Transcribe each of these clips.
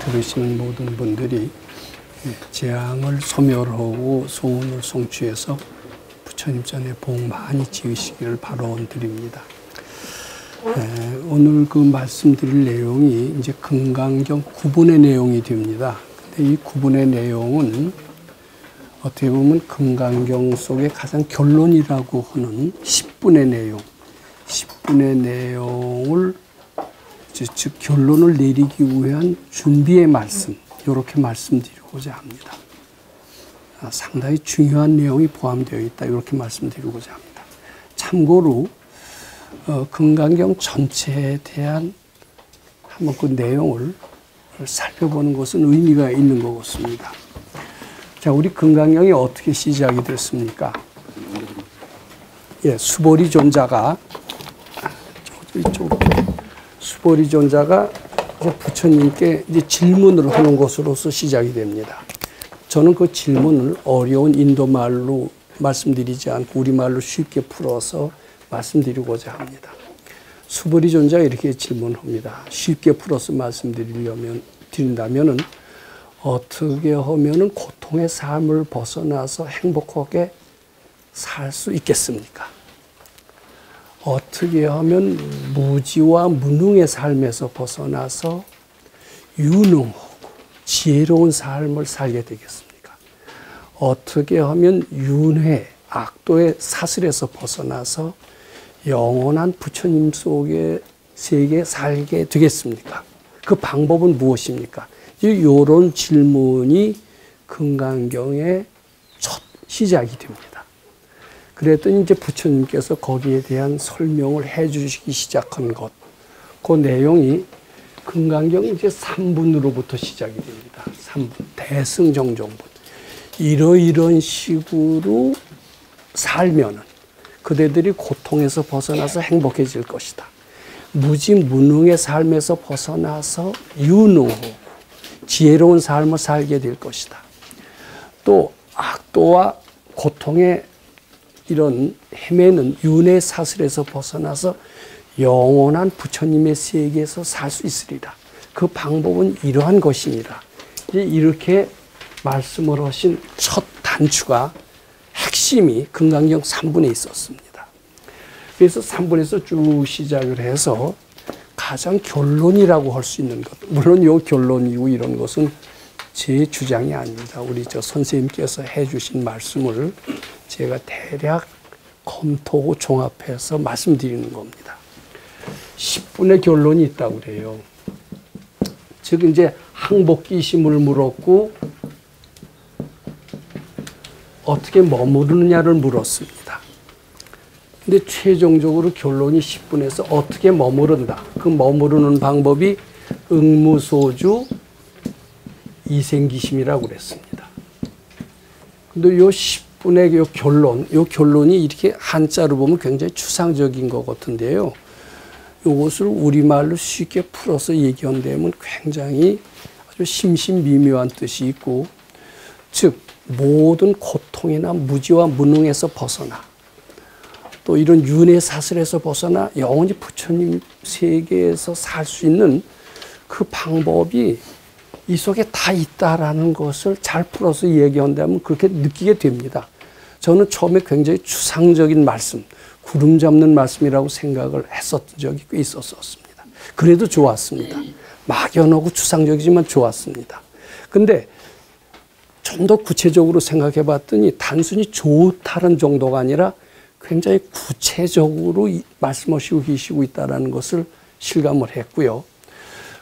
들으시는 모든 분들이 재앙을 소멸하고 소원을 성취해서 부처님 전에 복 많이 지으시기를 바라드립니다. 오늘 그 말씀드릴 내용이 이제 금강경 9분의 내용이 됩니다. 근데 이 9분의 내용은 어떻게 보면 금강경 속의 가장 결론이라고 하는 10분의 내용, 10분의 내용을 즉 결론을 내리기 위한 준비의 말씀, 이렇게 말씀드리고자 합니다. 상당히 중요한 내용이 포함되어 있다, 이렇게 말씀드리고자 합니다. 참고로 금강경 전체에 대한 한번 그 내용을 살펴보는 것은 의미가 있는 것 같습니다. 자, 우리 금강경이 어떻게 시작이 됐습니까? 수보리 존자가 수보리 존자가 이제 부처님께 이제 질문을 하는 것으로서 시작이 됩니다. 저는 그 질문을 어려운 인도말로 말씀드리지 않고 우리말로 쉽게 풀어서 말씀드리고자 합니다. 수보리 존자가 이렇게 질문합니다. 쉽게 풀어서 말씀드린다면은 어떻게 하면은 고통의 삶을 벗어나서 행복하게 살 수 있겠습니까? 어떻게 하면 무지와 무능의 삶에서 벗어나서 유능하고 지혜로운 삶을 살게 되겠습니까? 어떻게 하면 윤회, 악도의 사슬에서 벗어나서 영원한 부처님 속의 세계에 살게 되겠습니까? 그 방법은 무엇입니까? 이런 질문이 금강경의 첫 시작이 됩니다. 그랬더니 이제 부처님께서 거기에 대한 설명을 해 주시기 시작한 것, 그 내용이 금강경 이제 3분으로부터 시작이 됩니다. 3분, 대승정종분. 이런 식으로 살면은 그대들이 고통에서 벗어나서 행복해질 것이다. 무지무능의 삶에서 벗어나서 유능하고 지혜로운 삶을 살게 될 것이다. 또 악도와 고통의 이런 헤매는 윤회 사슬에서 벗어나서 영원한 부처님의 세계에서 살 수 있으리라. 그 방법은 이러한 것이니라. 이렇게 말씀을 하신 첫 단추가 핵심이 금강경 3분에 있었습니다. 그래서 3분에서 쭉 시작을 해서 가장 결론이라고 할 수 있는 것, 물론 이 결론이고 이런 것은 제 주장이 아닙니다. 우리 선생님께서 해주신 말씀을 제가 대략 검토하고 종합해서 말씀드리는 겁니다. 10분의 결론이 있다고 그래요. 즉 이제 항복기심을 물었고 어떻게 머무르느냐를 물었습니다. 근데 최종적으로 결론이 10분에서 어떻게 머무른다. 그 머무르는 방법이 응무소주 이생기심이라고 그랬습니다. 근데 요 10분의 요 결론이 이렇게 한자로 보면 굉장히 추상적인 것 같은데요. 요것을 우리말로 쉽게 풀어서 얘기한다면 굉장히 아주 심신미묘한 뜻이 있고, 즉 모든 고통이나 무지와 무능에서 벗어나 또 이런 윤회 사슬에서 벗어나 영원히 부처님 세계에서 살 수 있는 그 방법이 이 속에 다 있다라는 것을 잘 풀어서 얘기한다면 그렇게 느끼게 됩니다. 저는 처음에 굉장히 추상적인 말씀, 구름 잡는 말씀이라고 생각을 했었던 적이 꽤 있었습니다. 그래도 좋았습니다. 막연하고 추상적이지만 좋았습니다. 근데 좀 더 구체적으로 생각해 봤더니 단순히 좋다는 정도가 아니라 굉장히 구체적으로 말씀하시고 계시고 있다는 것을 실감을 했고요.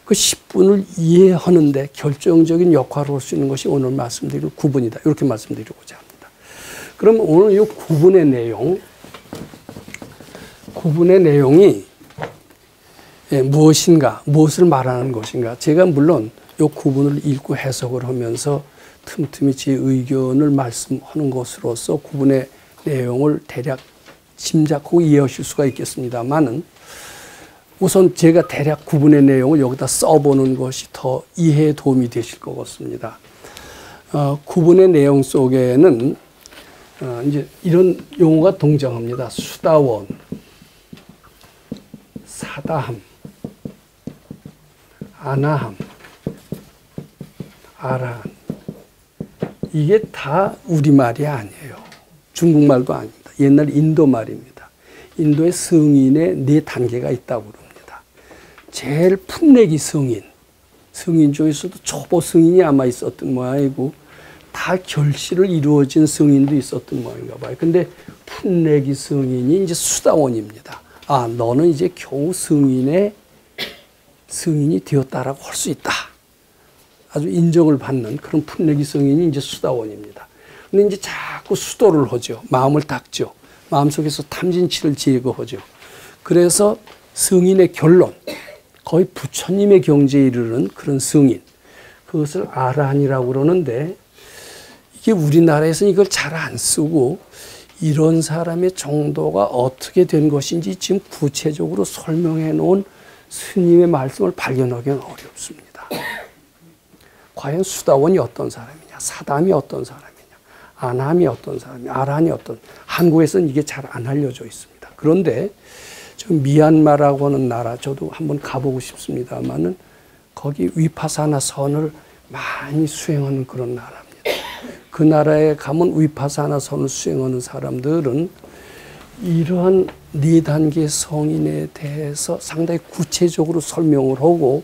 그 10분을 이해하는데 결정적인 역할을 할 수 있는 것이 오늘 말씀드릴 9분이다. 이렇게 말씀드리고자 합니다. 그럼 오늘 이 9분의 내용, 9분의 내용이 무엇인가, 무엇을 말하는 것인가. 제가 물론 이 9분을 읽고 해석을 하면서 틈틈이 제 의견을 말씀하는 것으로서 9분의 내용을 대략 짐작하고 이해하실 수가 있겠습니다만은 우선 제가 대략 9분의 내용을 여기다 써보는 것이 더 이해에 도움이 되실 것 같습니다. 9분의 내용 속에는 이제 이런 용어가 등장합니다. 수다원, 사다함, 아나함, 아란. 이게 다 우리말이 아니에요. 중국말도 아닙니다. 옛날 인도 말입니다. 인도의 성인의 4단계가 있다고 그럽니다. 제일 풋내기 성인. 성인 중에서도 초보 성인이 아마 있었던 모양이고 다 결실을 이루어진 성인도 있었던 모양인가 봐요. 근데 풋내기 성인이 이제 수다원입니다. 아, 너는 이제 겨우 성인이 되었다라고 할 수 있다. 아주 인정을 받는 그런 풋내기 성인이 이제 수다원입니다. 근데 이제 자꾸 수도를 하죠. 마음을 닦죠. 마음속에서 탐진치를 제거하죠. 그래서 성인의 결론, 거의 부처님의 경지에 이르는 그런 성인, 그것을 아란이라고 그러는데 이게 우리나라에서는 이걸 잘 안 쓰고 이런 사람의 정도가 어떻게 된 것인지 지금 구체적으로 설명해 놓은 스님의 말씀을 발견하기는 어렵습니다. 과연 수다원이 어떤 사람이냐, 사담이 어떤 사람이냐, 아남이 어떤 사람이냐, 아란이 어떤, 한국에서는 이게 잘 안 알려져 있습니다. 그런데 지금 미얀마라고 하는 나라, 저도 한번 가보고 싶습니다만은 거기 위파사나 선을 많이 수행하는 그런 나라입니다. 그 나라에 가면 위파사나 선을 수행하는 사람들은 이러한 4단계 성인에 대해서 상당히 구체적으로 설명을 하고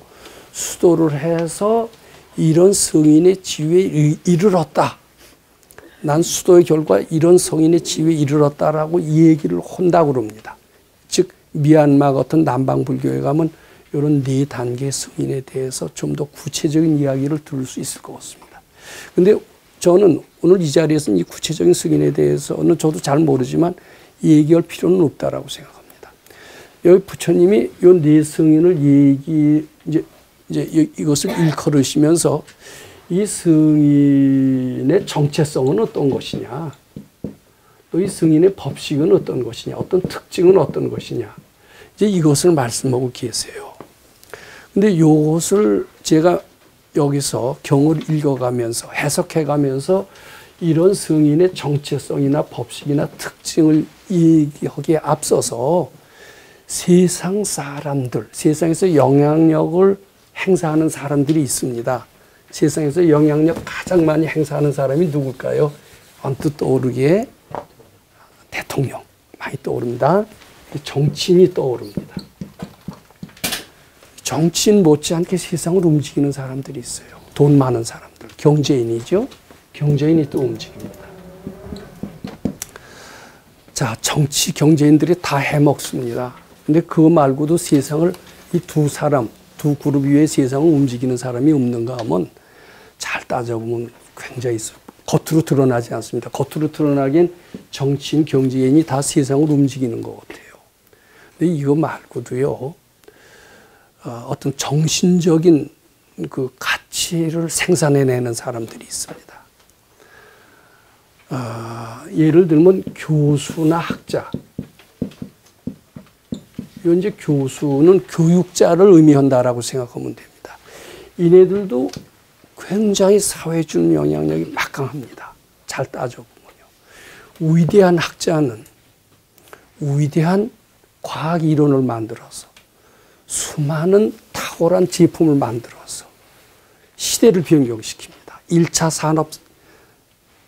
수도를 해서 이런 성인의 지위에 이르렀다. 난 수도의 결과 이런 성인의 지위에 이르렀다라고 얘기를 한다고 그럽니다. 즉 미얀마 같은 남방불교에 가면 이런 4단계 성인에 대해서 좀 더 구체적인 이야기를 들을 수 있을 것 같습니다. 근데 저는 오늘 이 자리에서는 이 구체적인 승인에 대해서는 저도 잘 모르지만 얘기할 필요는 없다라고 생각합니다. 여기 부처님이 이 4승인을 이제 이것을 일컬으시면서 이 승인의 정체성은 어떤 것이냐, 또 이 승인의 법식은 어떤 것이냐, 어떤 특징은 어떤 것이냐, 이제 이것을 말씀하고 계세요. 근데 이것을 제가 여기서 경을 읽어가면서 해석해가면서 이런 승인의 정체성이나 법식이나 특징을 얘기하기에 앞서서 세상 사람들, 세상에서 영향력을 행사하는 사람들이 있습니다. 세상에서 영향력 가장 많이 행사하는 사람이 누굴까요? 언뜻 떠오르기에 대통령 많이 떠오릅니다. 정치인이 떠오릅니다. 정치인 못지않게 세상을 움직이는 사람들이 있어요. 돈 많은 사람들, 경제인이죠. 경제인이 또 움직입니다. 자, 정치 경제인들이 다 해먹습니다. 근데 그거 말고도 세상을 이 두 그룹 위에 세상을 움직이는 사람이 없는가 하면 잘 따져보면 굉장히 있어요. 겉으로 드러나지 않습니다. 겉으로 드러나긴 정치인, 경제인이 다 세상을 움직이는 것 같아요. 근데 이거 말고도요, 어떤 정신적인 그 가치를 생산해내는 사람들이 있습니다. 예를 들면 교수나 학자. 이제 교수는 교육자를 의미한다라고 생각하면 됩니다. 이네들도 굉장히 사회에 주는 영향력이 막강합니다. 잘 따져보면요. 위대한 학자는 위대한 과학 이론을 만들어서 수많은 탁월한 제품을 만들어서 시대를 변경시킵니다. 1차 산업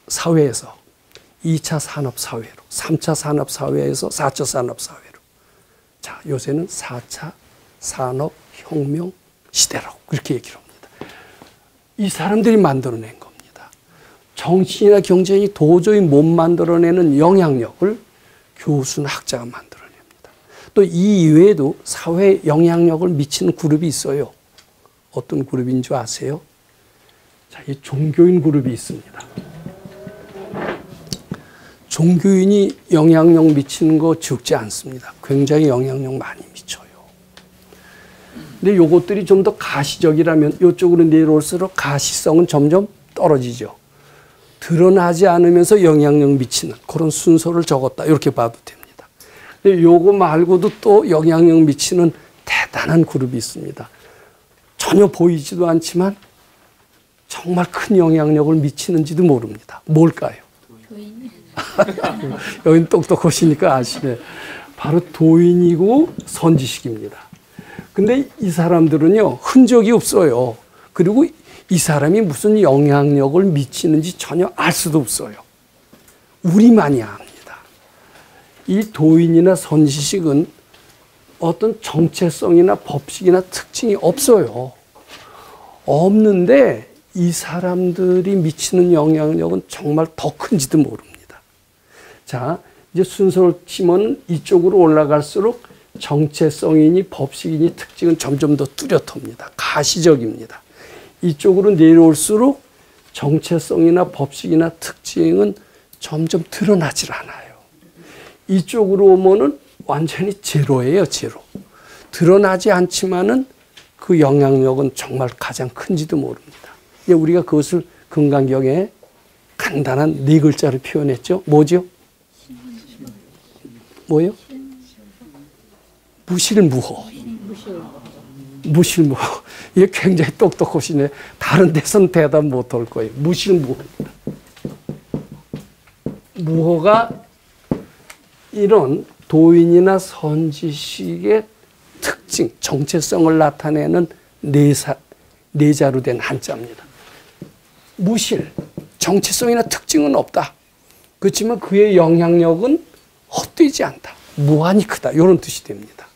사회에서 2차 산업 사회로, 3차 산업 사회에서 4차 산업 사회로. 자, 요새는 4차 산업 혁명 시대라고 그렇게 얘기를 합니다. 이 사람들이 만들어낸 겁니다. 정치인이나 경제인이 도저히 못 만들어내는 영향력을 교수나 학자가 만들어냅니다. 또 이 이외에도 사회에 영향력을 미치는 그룹이 있어요. 어떤 그룹인 줄 아세요? 자, 이 종교인 그룹이 있습니다. 종교인이 영향력 미치는 거 적지 않습니다. 굉장히 영향력 많이 미쳐요. 근데 요것들이 좀 더 가시적이라면 이쪽으로 내려올수록 가시성은 점점 떨어지죠. 드러나지 않으면서 영향력 미치는 그런 순서를 적었다. 이렇게 봐도 됩니다. 근데 요거 말고도 또 영향력 미치는 대단한 그룹이 있습니다. 전혀 보이지도 않지만 정말 큰 영향력을 미치는지도 모릅니다. 뭘까요? 여긴 똑똑하시니까 아시네. 바로 도인이고 선지식입니다. 근데 이 사람들은요, 흔적이 없어요. 그리고 이 사람이 무슨 영향력을 미치는지 전혀 알 수도 없어요. 우리만이 압니다. 이 도인이나 선지식은 어떤 정체성이나 법칙이나 특징이 없어요. 없는데 이 사람들이 미치는 영향력은 정말 더 큰지도 모릅니다. 자, 이제 순서를 치면 이쪽으로 올라갈수록 정체성이니 법칙이니 특징은 점점 더 뚜렷합니다. 가시적입니다. 이쪽으로 내려올수록 정체성이나 법칙이나 특징은 점점 드러나질 않아요. 이쪽으로 오면은 완전히 제로예요, 제로. 드러나지 않지만은 그 영향력은 정말 가장 큰지도 모릅니다. 우리가 그것을 금강경에 간단한 4글자로 표현했죠. 뭐죠? 뭐요? 무실무호. 무실무호. 이게 굉장히 똑똑하시네. 다른 데서는 대답 못할 거예요. 무실무호입니다. 무호가 이런 도인이나 선지식의 특징, 정체성을 나타내는 네 자로 된 한자입니다. 무실, 정체성이나 특징은 없다. 그렇지만 그의 영향력은 헛되지 않다. 무한히 크다. 이런 뜻이 됩니다.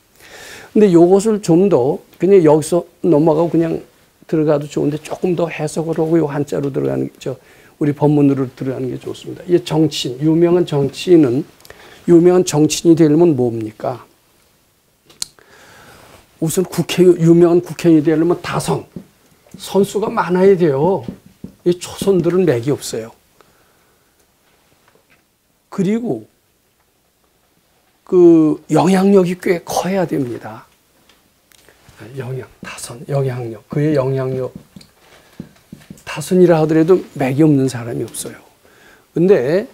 근데 이것을 좀 더 그냥 여기서 넘어가고 그냥 들어가도 좋은데 조금 더 해석을 하고 요 한자로 들어가는 우리 법문으로 들어가는 게 좋습니다. 이 정치인, 유명한 정치인이 되려면 뭡니까? 우선 유명한 국회의원이 되려면 다선, 선수가 많아야 돼요. 이 초선들은 맥이 없어요. 그리고 그 영향력이 꽤 커야 됩니다. 영향력. 그의 영향력. 다선이라 하더라도 맥이 없는 사람이 없어요. 근데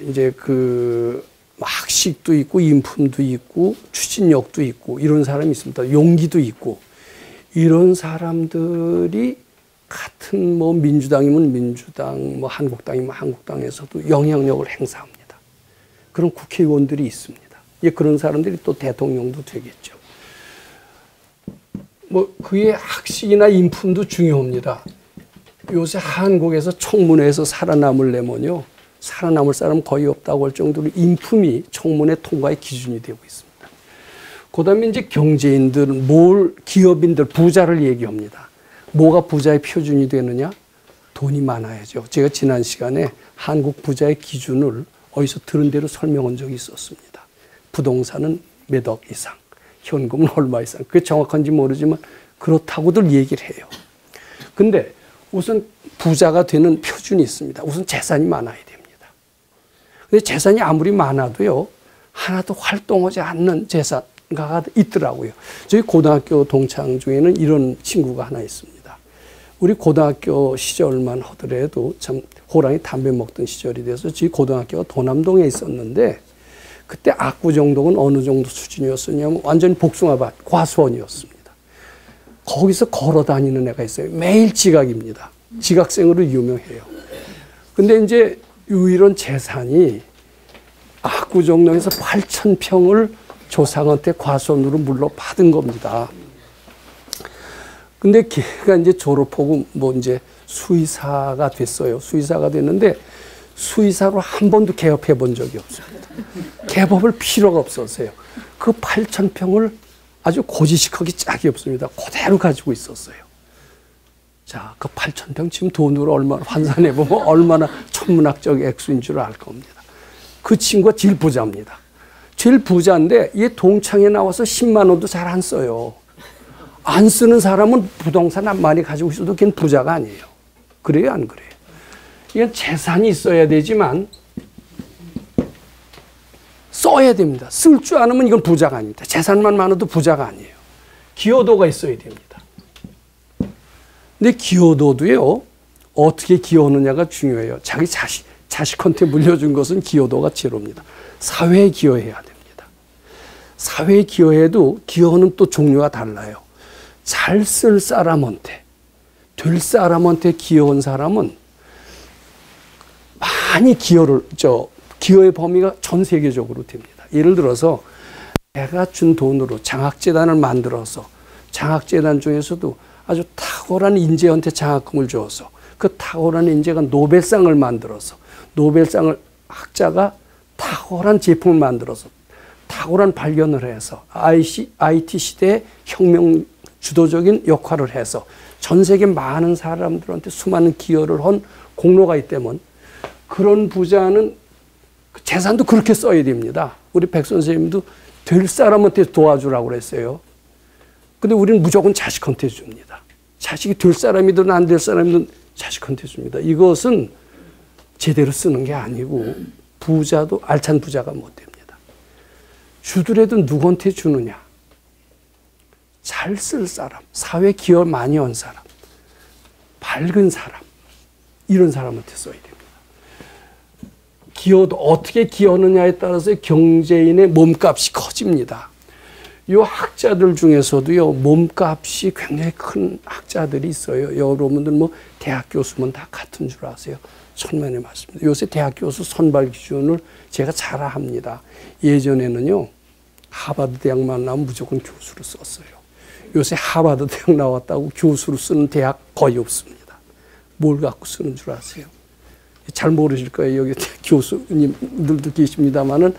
이제 그 학식도 있고 인품도 있고 추진력도 있고 이런 사람이 있습니다. 용기도 있고 이런 사람들이 같은 뭐 민주당이면 민주당, 뭐 한국당이면 한국당에서도 영향력을 행사합니다. 그런 국회의원들이 있습니다. 그런 사람들이 또 대통령도 되겠죠. 뭐 그의 학식이나 인품도 중요합니다. 요새 한국에서 청문회에서 살아남으려면요, 살아남을 사람 거의 없다고 할 정도로 인품이 청문회 통과의 기준이 되고 있습니다. 그다음에 이제 경제인들, 기업인들, 부자를 얘기합니다. 뭐가 부자의 표준이 되느냐? 돈이 많아야죠. 제가 지난 시간에 한국 부자의 기준을 어디서 들은 대로 설명한 적이 있었습니다. 부동산은 몇 억 이상, 현금은 얼마 이상. 그게 정확한지 모르지만 그렇다고들 얘기를 해요. 근데 우선 부자가 되는 표준이 있습니다. 우선 재산이 많아야 됩니다. 근데 재산이 아무리 많아도요, 하나도 활동하지 않는 재산가가 있더라고요. 저희 고등학교 동창 중에는 이런 친구가 하나 있습니다. 우리 고등학교 시절만 하더라도 참 호랑이 담배 먹던 시절이 돼서 저희 고등학교가 도남동에 있었는데 그때 압구정동은 어느 정도 수준이었었냐면 완전히 복숭아밭, 과수원이었습니다. 거기서 걸어 다니는 애가 있어요. 매일 지각입니다. 지각생으로 유명해요. 근데 이제 유일한 재산이 압구정동에서 8,000평을 조상한테 과수원으로 물려받은 겁니다. 근데 걔가 이제 졸업하고 뭐 이제 수의사가 됐어요. 수의사가 됐는데 수의사로 한 번도 개업해 본 적이 없습니다. 개업을 필요가 없었어요. 그 8,000평을 아주 고지식하기 짝이 없습니다. 그대로 가지고 있었어요. 자, 그 8,000평 지금 돈으로 얼마나 환산해 보면 얼마나 천문학적 액수인 줄 알 겁니다. 그 친구가 제일 부자입니다. 제일 부자인데 얘 동창에 나와서 10만 원도 잘 안 써요. 안 쓰는 사람은 부동산 한 많이 가지고 있어도 걔는 부자가 아니에요. 그래요, 안 그래요? 이건 재산이 있어야 되지만 써야 됩니다. 쓸 줄 아는 이건 부자가 아닙니다. 재산만 많아도 부자가 아니에요. 기여도가 있어야 됩니다. 근데 기여도도요, 어떻게 기여하느냐가 중요해요. 자기 자식한테 물려준 것은 기여도가 제로입니다. 사회에 기여해야 됩니다. 사회에 기여해도 기여는 또 종류가 달라요. 잘 쓸 사람한테, 될 사람한테 기여한 사람은 많이 기여의 범위가 전 세계적으로 됩니다. 예를 들어서 내가 준 돈으로 장학재단을 만들어서 장학재단 중에서도 아주 탁월한 인재한테 장학금을 줘서 그 탁월한 인재가 노벨상을 만들어서 노벨상을 학자가 탁월한 제품을 만들어서 탁월한 발견을 해서 IT 시대의 혁명 주도적인 역할을 해서 전 세계 많은 사람들한테 수많은 기여를 한 공로가 있다면 그런 부자는 재산도 그렇게 써야 됩니다. 우리 백 선생님도 될 사람한테 도와주라고 그랬어요. 근데 우리는 무조건 자식한테 줍니다. 자식이 될 사람이든 안 될 사람이든 자식한테 줍니다. 이것은 제대로 쓰는 게 아니고 부자도 알찬 부자가 못 됩니다. 주더라도 누구한테 주느냐. 잘 쓸 사람, 사회 기여 많이 한 사람, 밝은 사람, 이런 사람한테 써야 됩니다. 기여도 어떻게 기여하느냐에 따라서 경제인의 몸값이 커집니다. 이 학자들 중에서도요, 몸값이 굉장히 큰 학자들이 있어요. 여러분들 뭐 대학 교수면 다 같은 줄 아세요. 천만의 말씀입니다. 요새 대학 교수 선발 기준을 제가 잘 압니다. 예전에는요, 하버드 대학만 나오면 무조건 교수로 썼어요. 요새 하버드 대학 나왔다고 교수로 쓰는 대학 거의 없습니다. 뭘 갖고 쓰는 줄 아세요? 잘 모르실 거예요. 여기 교수님들도 계십니다만은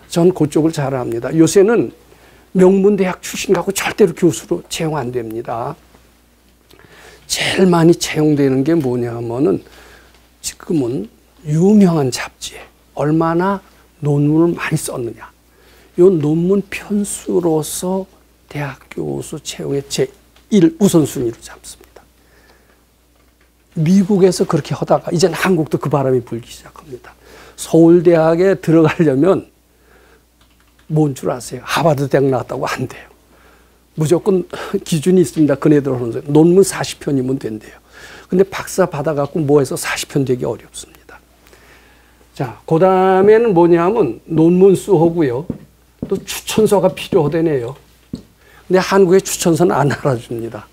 전 그쪽을 잘 압니다. 요새는 명문대학 출신 갖고 절대로 교수로 채용 안 됩니다. 제일 많이 채용되는 게 뭐냐 하면은 지금은 유명한 잡지에 얼마나 논문을 많이 썼느냐. 이 논문 편수로서 대학 교수 채용의 제1 우선순위로 잡습니다. 미국에서 그렇게 하다가 이제는 한국도 그 바람이 불기 시작합니다. 서울대학에 들어가려면 뭔 줄 아세요? 하버드 대학 나왔다고 안 돼요. 무조건 기준이 있습니다. 그네들 하는 논문 40편이면 된대요. 근데 박사 받아갖고 뭐해서 40편 되기 어렵습니다. 자, 그 다음에는 뭐냐면 논문 수하고요. 또 추천서가 필요하다네요. 근데 한국의 추천서는 안 알아줍니다.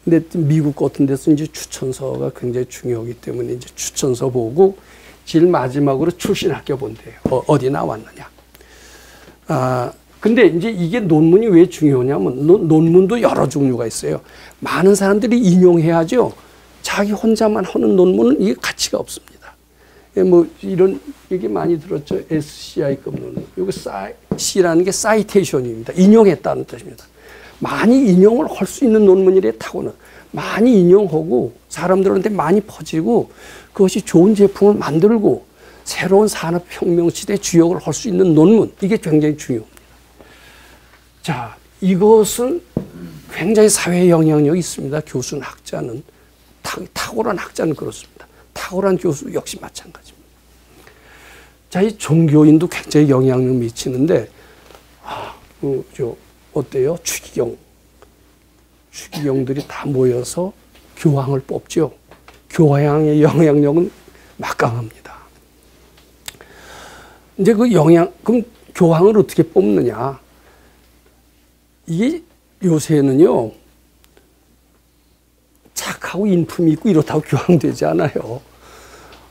근데 미국 같은 데서 이제 추천서가 굉장히 중요하기 때문에 이제 추천서 보고 제일 마지막으로 출신 학교 본대요. 어디 나왔느냐. 근데 이제 이게 논문이 왜 중요하냐면 논문도 여러 종류가 있어요. 많은 사람들이 인용해야죠. 자기 혼자만 하는 논문은 이게 가치가 없습니다. 뭐 이런 얘기 많이 들었죠. SCI급 논문. 이거 C라는 게 사이테이션입니다. 인용했다는 뜻입니다. 많이 인용을 할 수 있는 논문이래 타고는 많이 인용하고 사람들한테 많이 퍼지고 그것이 좋은 제품을 만들고 새로운 산업혁명 시대에 주역을 할 수 있는 논문, 이게 굉장히 중요합니다. 자, 이것은 굉장히 사회에 영향력이 있습니다. 교수는 학자는 탁월한 학자는 그렇습니다. 탁월한 교수 역시 마찬가지입니다. 자, 이 종교인도 굉장히 영향력 미치는데 어때요? 추기경들이 다 모여서 교황을 뽑죠. 교황의 영향력은 막강합니다. 이제 그럼 교황을 어떻게 뽑느냐? 이게 요새는요, 착하고 인품이 있고 이렇다고 교황 되지 않아요.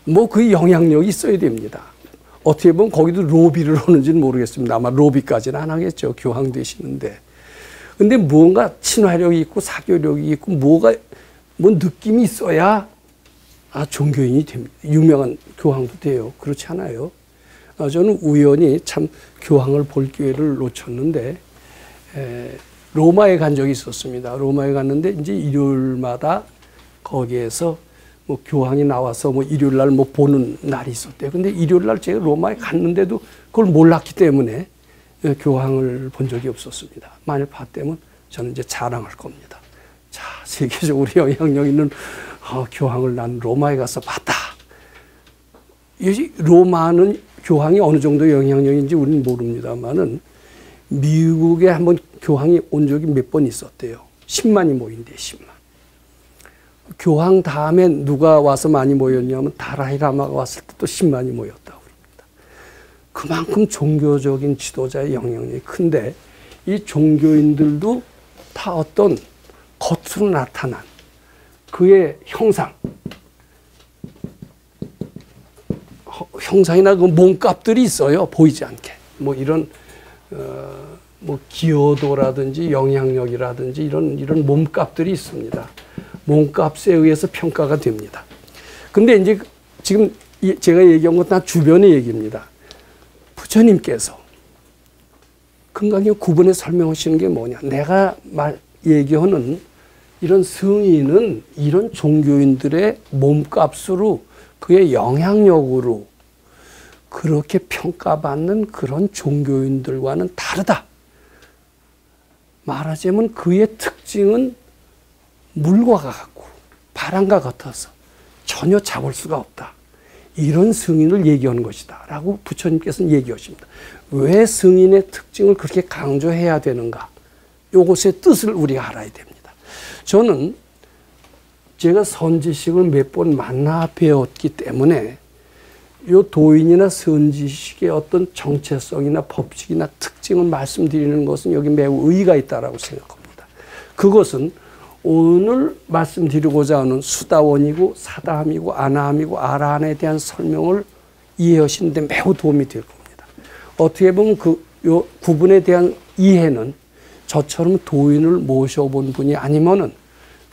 뭐 그 영향력이 있어야 됩니다. 어떻게 보면 거기도 로비를 하는지는 모르겠습니다. 아마 로비까지는 안 하겠죠. 교황 되시는데. 근데 뭔가 친화력이 있고 사교력이 있고 뭐 느낌이 있어야 종교인이 됩니다. 유명한 교황도 돼요. 그렇지 않아요? 저는 우연히 참 교황을 볼 기회를 놓쳤는데 로마에 간 적이 있었습니다. 로마에 갔는데 이제 일요일마다 거기에서 뭐 교황이 나와서 뭐 일요일 날 뭐 보는 날이 있었대요. 근데 일요일 날 제가 로마에 갔는데도 그걸 몰랐기 때문에 교황을 본 적이 없었습니다. 만일 봤다면 저는 이제 자랑할 겁니다. 자, 세계적으로 영향력 있는 교황을 난 로마에 가서 봤다. 로마는 교황이 어느 정도 영향력인지 우리는 모릅니다만은 미국에 한번 교황이 온 적이 몇 번 있었대요. 10만이 모인대, 10만. 교황 다음에 누가 와서 많이 모였냐면 다라이라마가 왔을 때 또 10만이 모였다고 합니다. 그만큼 종교적인 지도자의 영향력이 큰데 이 종교인들도 다 어떤 겉으로 나타난 그의 형상이나 그 몸값들이 있어요. 보이지 않게. 뭐 이런 뭐 기여도라든지 영향력이라든지 이런 몸값들이 있습니다. 몸값에 의해서 평가가 됩니다. 근데 이제 지금 제가 얘기한 건 다 주변의 얘기입니다. 부처님께서 금강경 9번에 설명하시는 게 뭐냐. 내가 얘기하는 이런 승인은 이런 종교인들의 몸값으로 그의 영향력으로 그렇게 평가받는 그런 종교인들과는 다르다. 말하자면 그의 특징은 물과 같고 바람과 같아서 전혀 잡을 수가 없다. 이런 승인을 얘기하는 것이다. 라고 부처님께서는 얘기하십니다. 왜 승인의 특징을 그렇게 강조해야 되는가? 이것의 뜻을 우리가 알아야 됩니다. 저는 제가 선지식을 몇 번 만나 배웠기 때문에 이 도인이나 선지식의 어떤 정체성이나 법칙이나 특징을 말씀드리는 것은 여기 매우 의의가 있다고 생각합니다. 그것은 오늘 말씀드리고자 하는 수다원이고 사다함이고 아나함이고 아라한에 대한 설명을 이해하시는데 매우 도움이 될 겁니다. 어떻게 보면 요 구분에 대한 이해는 저처럼 도인을 모셔본 분이 아니면은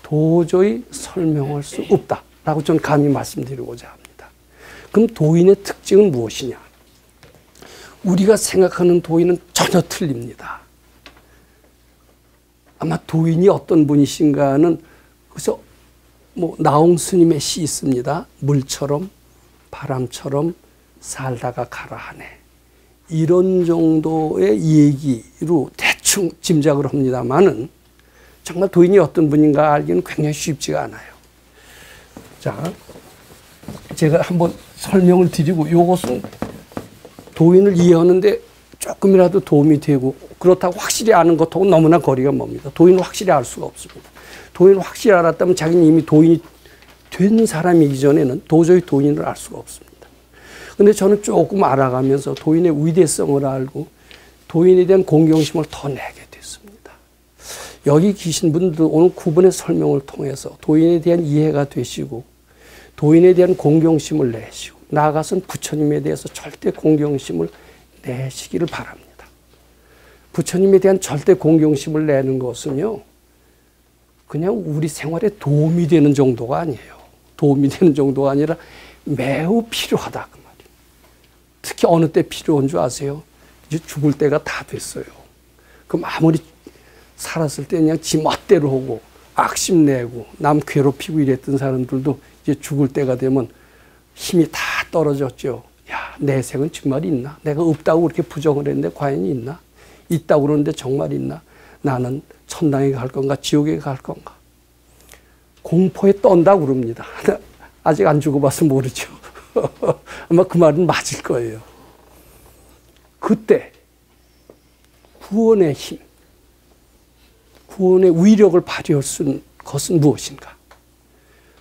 도저히 설명할 수 없다라고 저는 감히 말씀드리고자 합니다. 그럼 도인의 특징은 무엇이냐? 우리가 생각하는 도인은 전혀 틀립니다. 아마 도인이 어떤 분이신가는 그래서 뭐 나홍 스님의 시 있습니다. 물처럼 바람처럼 살다가 가라 하네. 이런 정도의 얘기로 대충 짐작을 합니다만은 정말 도인이 어떤 분인가 알기는 굉장히 쉽지가 않아요. 자, 제가 한번 설명을 드리고 이것은 도인을 이해하는데 조금이라도 도움이 되고 그렇다고 확실히 아는 것하고 너무나 거리가 멉니다. 도인을 확실히 알 수가 없습니다. 도인을 확실히 알았다면 자기는 이미 도인이 된 사람이기 전에는 도저히 도인을 알 수가 없습니다. 그런데 저는 조금 알아가면서 도인의 위대성을 알고 도인에 대한 공경심을 더 내게 됐습니다. 여기 계신 분들도 오늘 9번의 설명을 통해서 도인에 대한 이해가 되시고 도인에 대한 공경심을 내시고 나아가서는 부처님에 대해서 절대 공경심을 내시기를 바랍니다. 부처님에 대한 절대 공경심을 내는 것은요, 그냥 우리 생활에 도움이 되는 정도가 아니에요. 도움이 되는 정도가 아니라 매우 필요하다 그 말이에요. 특히 어느 때 필요한 줄 아세요? 이제 죽을 때가 다 됐어요. 그럼 아무리 살았을 때 그냥 지 멋대로 하고 악심 내고 남 괴롭히고 이랬던 사람들도 이제 죽을 때가 되면 힘이 다 떨어졌죠. 야, 내 생은 정말 있나? 내가 없다고 그렇게 부정을 했는데 과연 있나? 있다고 그러는데 정말 있나? 나는 천당에 갈 건가? 지옥에 갈 건가? 공포에 떤다고 그럽니다. 아직 안 죽어봐서 모르죠. 아마 그 말은 맞을 거예요. 그때 구원의 힘, 구원의 위력을 발휘할 수 있는 것은 무엇인가?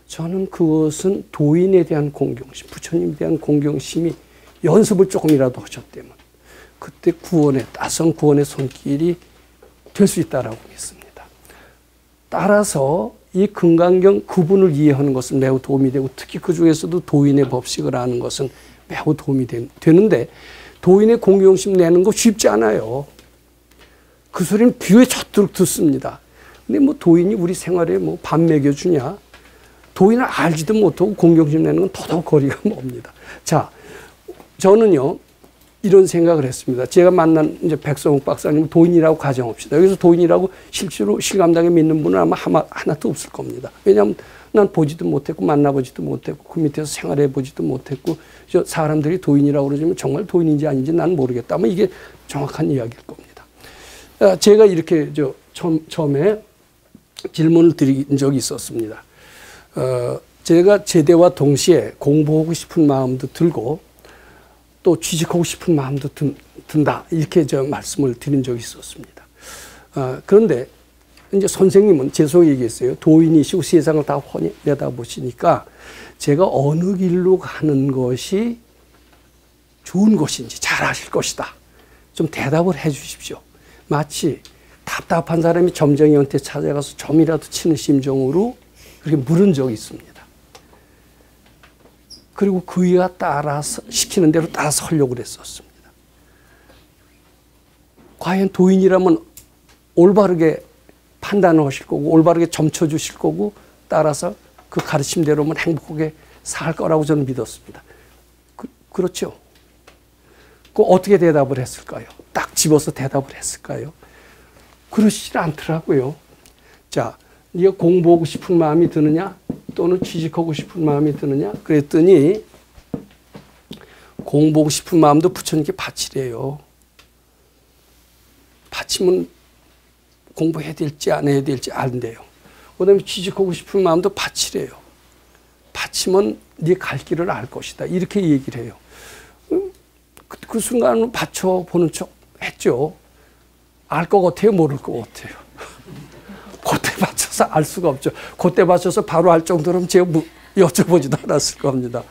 저는 그것은 도인에 대한 공경심, 부처님에 대한 공경심이 연습을 조금이라도 하셨다면 그때 구원의 따선 구원의 손길이 될 수 있다라고 믿습니다. 따라서 이 금강경 구분을 이해하는 것은 매우 도움이 되고 특히 그 중에서도 도인의 법칙을 아는 것은 매우 도움이 되는데 도인의 공경심 내는 거 쉽지 않아요. 그 소리는 귀에 젖도록 듣습니다. 근데 뭐 도인이 우리 생활에 뭐 밥 먹여주냐? 도인을 알지도 못하고 공경심 내는 건 더더욱 거리가 멉니다. 자, 저는요, 이런 생각을 했습니다. 제가 만난 이제 백성욱 박사님은 도인이라고 가정합시다. 여기서 도인이라고 실제로 실감나게 믿는 분은 아마 하나도 없을 겁니다. 왜냐하면 난 보지도 못했고 만나보지도 못했고 그 밑에서 생활해보지도 못했고 저 사람들이 도인이라고 그러지만 정말 도인인지 아닌지 난 모르겠다. 아마 이게 정확한 이야기일 겁니다. 제가 이렇게 처음에 질문을 드린 적이 있었습니다. 제가 제대와 동시에 공부하고 싶은 마음도 들고 또 취직하고 싶은 마음도 든다. 이렇게 말씀을 드린 적이 있었습니다. 그런데 이제 선생님은 제 속에 얘기했어요. 도인이시고 세상을 다 훤히 내다보시니까 제가 어느 길로 가는 것이 좋은 것인지 잘 아실 것이다. 좀 대답을 해 주십시오. 마치 답답한 사람이 점쟁이한테 찾아가서 점이라도 치는 심정으로 그렇게 물은 적이 있습니다. 그리고 그이가 따라서 시키는 대로 따라서 하려고 그랬었습니다. 과연 도인이라면 올바르게 판단을 하실 거고 올바르게 점쳐 주실 거고 따라서 그 가르침대로면 행복하게 살 거라고 저는 믿었습니다. 그렇죠? 그 어떻게 대답을 했을까요? 딱 집어서 대답을 했을까요? 그러시질 않더라고요. 자, 네가 공부하고 싶은 마음이 드느냐? 또는 취직하고 싶은 마음이 드느냐? 그랬더니 공부하고 싶은 마음도 부처님께 바치래요. 바치면 공부해야 될지 안 해야 될지 안돼요. 그다음에 취직하고 싶은 마음도 바치래요. 바치면 네 갈 길을 알 것이다. 이렇게 얘기를 해요. 그 순간은 바쳐보는 척 했죠. 알 것 같아요? 모를 것 같아요? 그때 바쳐서 알 수가 없죠. 그때 바쳐서 바로 알 정도로는 제가 여쭤보지도 않았을 겁니다.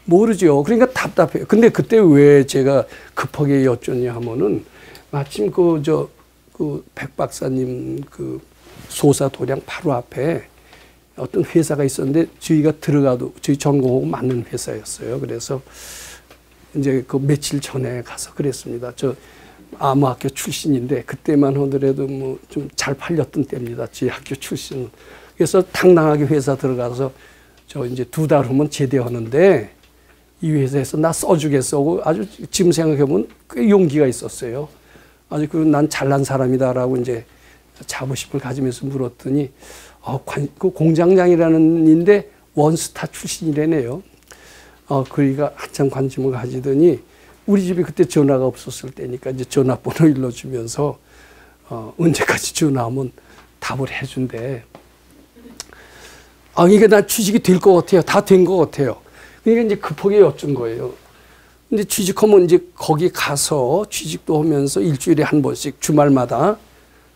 모르죠. 그러니까 답답해요. 근데 그때 왜 제가 급하게 여쭙냐 하면은 마침 그 백 박사님 그 소사 도량 바로 앞에 어떤 회사가 있었는데 저희가 들어가도 저희 전공하고 맞는 회사였어요. 그래서 이제 그 며칠 전에 가서 그랬습니다. 저 암호학교 출신인데 그때만 하더라도 뭐 좀 잘 팔렸던 때입니다. 저희 학교 출신은. 그래서 당당하게 회사 들어가서 저 이제 2달 후면 제대하는데 이 회사에서 나 써주겠어 하고 아주 지금 생각해보면 꽤 용기가 있었어요. 아주 난 잘난 사람이다라고 이제 자부심을 가지면서 물었더니 그 공장장이라는인데 원스타 출신이라네요. 그이가 한참 관심을 가지더니 우리 집에 그때 전화가 없었을 때니까 이제 전화번호 일러주면서 언제까지 전화하면 답을 해준대. 이게 나 취직이 될 것 같아요. 다 된 것 같아요. 그러니까 이제 급하게 여쭌 거예요. 근데 취직하면 이제 거기 가서 취직도 하면서 일주일에 한 번씩 주말마다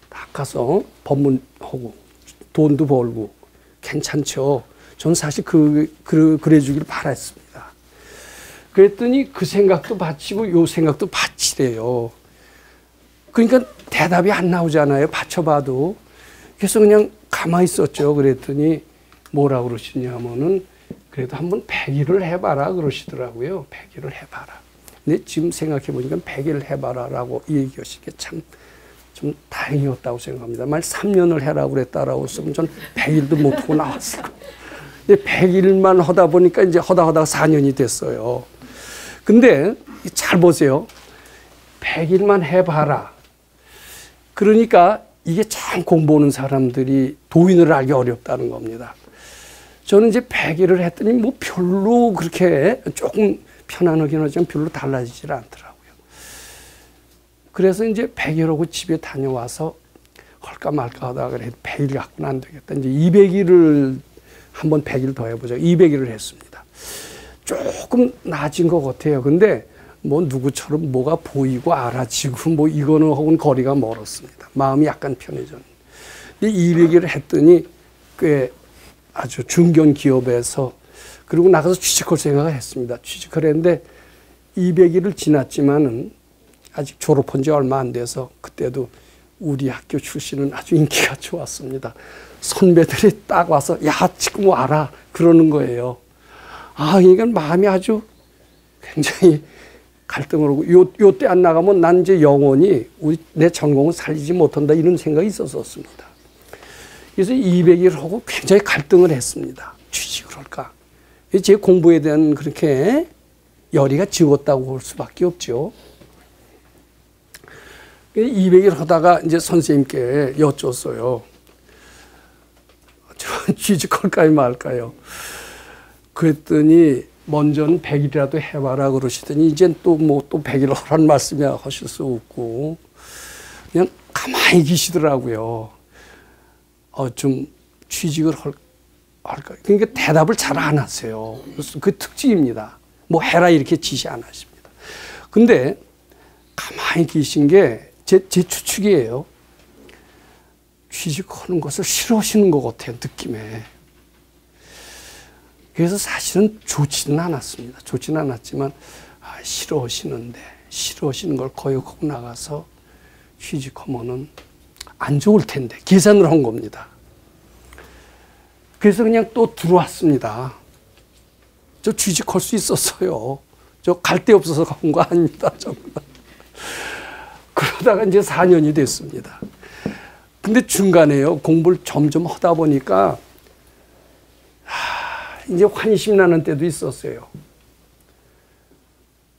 딱 가서 법문하고 돈도 벌고 괜찮죠. 저는 사실 그래 주기를 바랐습니다. 그랬더니 그 생각도 바치고 요 생각도 바치래요. 그러니까 대답이 안 나오잖아요. 바쳐봐도. 그래서 그냥 가만히 있었죠. 그랬더니 뭐라고 그러시냐면은 그래도 한번 100일을 해봐라 그러시더라고요. 100일을 해봐라. 근데 지금 생각해보니까 100일 해봐라라고 얘기하신 게 참 좀 다행이었다고 생각합니다. 만약 3년을 해라고 그랬다라고 했으면 전 100일도 못하고 나왔을 거예요. 근데 100일만 하다 보니까 이제 하다가 4년이 됐어요. 근데 잘 보세요. 100일만 해봐라. 그러니까 이게 참 공부하는 사람들이 도인을 알기 어렵다는 겁니다. 저는 이제 100일을 했더니 뭐 별로 그렇게 조금 편안하긴 하지만 별로 달라지질 않더라고요. 그래서 이제 100일하고 집에 다녀와서 할까 말까 하다가 그래 100일 갖고는 안 되겠다. 이제 200일을 한번 100일 더 해보자. 200일을 했습니다. 조금 나아진 것 같아요. 근데 뭐 누구처럼 뭐가 보이고 알아지고 뭐 이거는 혹은 거리가 멀었습니다. 마음이 약간 편해졌는데 200일을 했더니 꽤 아주 중견 기업에서 그리고 나가서 취직할 생각을 했습니다. 취직을 했는데 200일을 지났지만은 아직 졸업한 지 얼마 안 돼서 그때도 우리 학교 출신은 아주 인기가 좋았습니다. 선배들이 딱 와서 야 지금 와라 그러는 거예요. 그러니까 마음이 아주 굉장히 갈등을 하고 요때 안 나가면 난 이제 영원히 내 전공을 살리지 못한다 이런 생각이 있었습니다. 그래서 200일 하고 굉장히 갈등을 했습니다. 취직을 할까? 제 공부에 대한 그렇게 열의가 지웠다고 볼 수밖에 없죠. 200일 하다가 이제 선생님께 여쭸어요. 취직할까요 말까요? 그랬더니 먼저는 100일이라도 해봐라 그러시더니 이젠 또 100일 하라는 말씀이야 하실 수 없고 그냥 가만히 계시더라고요. 좀 취직을 할까? 그러니까 대답을 잘 안 하세요. 그 특징입니다. 뭐 해라 이렇게 지시 안 하십니다. 근데 가만히 계신 게 제 추측이에요. 취직하는 것을 싫어하시는 것 같아요. 느낌에. 그래서 사실은 좋지는 않았습니다. 좋지는 않았지만 싫어하시는 걸 거역하고 나가서 취직하면은 안 좋을 텐데 계산을 한 겁니다. 그래서 그냥 또 들어왔습니다. 저 취직할 수 있었어요. 저 갈 데 없어서 간 거 아닙니다. 정말. 그러다가 이제 4년이 됐습니다. 근데 중간에요, 공부를 점점 하다 보니까 이제 환심 나는 때도 있었어요.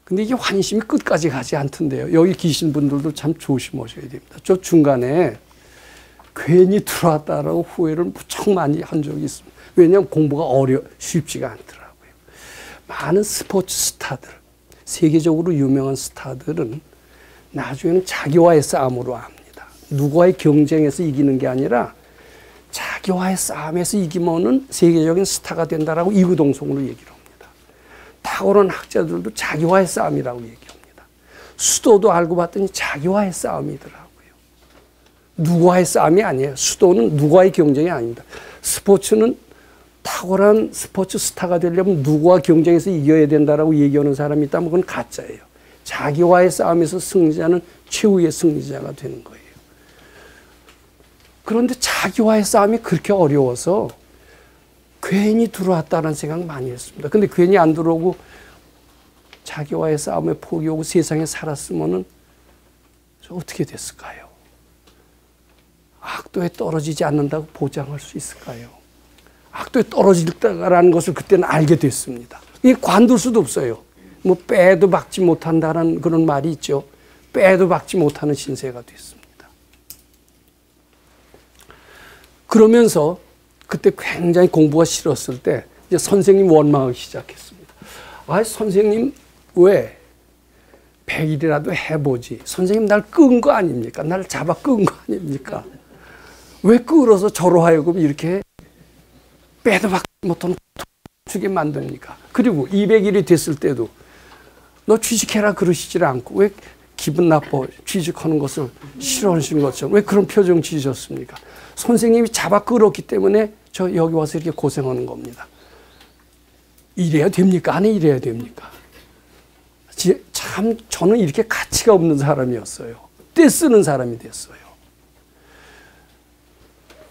근데 이게 환심이 끝까지 가지 않던데요. 여기 계신 분들도 참 조심하셔야 됩니다. 저 중간에 괜히 들어왔다라고 후회를 무척 많이 한 적이 있습니다. 왜냐하면 공부가 쉽지가 않더라고요. 많은 스포츠 스타들, 세계적으로 유명한 스타들은 나중에는 자기와의 싸움으로 합니다. 누구와의 경쟁에서 이기는 게 아니라 자기와의 싸움에서 이기면은 세계적인 스타가 된다라고 이구동성으로 얘기를 합니다. 탁월한 학자들도 자기와의 싸움이라고 얘기합니다. 수도도 알고 봤더니 자기와의 싸움이더라고요. 누구와의 싸움이 아니에요. 수도는 누구와의 경쟁이 아닙니다. 스포츠는 탁월한 스포츠 스타가 되려면 누구와 경쟁해서 이겨야 된다라고 얘기하는 사람이 있다면 그건 가짜예요. 자기와의 싸움에서 승리자는 최후의 승리자가 되는 거예요. 그런데 자기와의 싸움이 그렇게 어려워서 괜히 들어왔다는 생각 많이 했습니다. 근데 괜히 안 들어오고 자기와의 싸움에 포기하고 세상에 살았으면은 어떻게 됐을까요? 악도에 떨어지지 않는다고 보장할 수 있을까요? 악도에 떨어질까라는 것을 그때는 알게 됐습니다. 이게 관둘 수도 없어요. 뭐 빼도 박지 못한다는 그런 말이 있죠. 빼도 박지 못하는 신세가 됐습니다. 그러면서 그때 굉장히 공부가 싫었을 때 이제 선생님 원망하기 시작했습니다. 아, 선생님 왜 100일이라도 해보지. 선생님 날 끈 거 아닙니까? 날 잡아 끈 거 아닙니까? 왜 끌어서 저로 하여금 이렇게 빼도 박지 못하는 주게 만듭니까? 그리고 200일이 됐을 때도 너 취직해라 그러시질 않고 왜 기분 나빠 취직하는 것을 싫어하시는 것처럼 왜 그런 표정 지으셨습니까? 선생님이 잡아 끌었기 때문에 저 여기 와서 이렇게 고생하는 겁니다. 이래야 됩니까? 안 이래야 됩니까? 참 저는 이렇게 가치가 없는 사람이었어요. 떼쓰는 사람이 됐어요.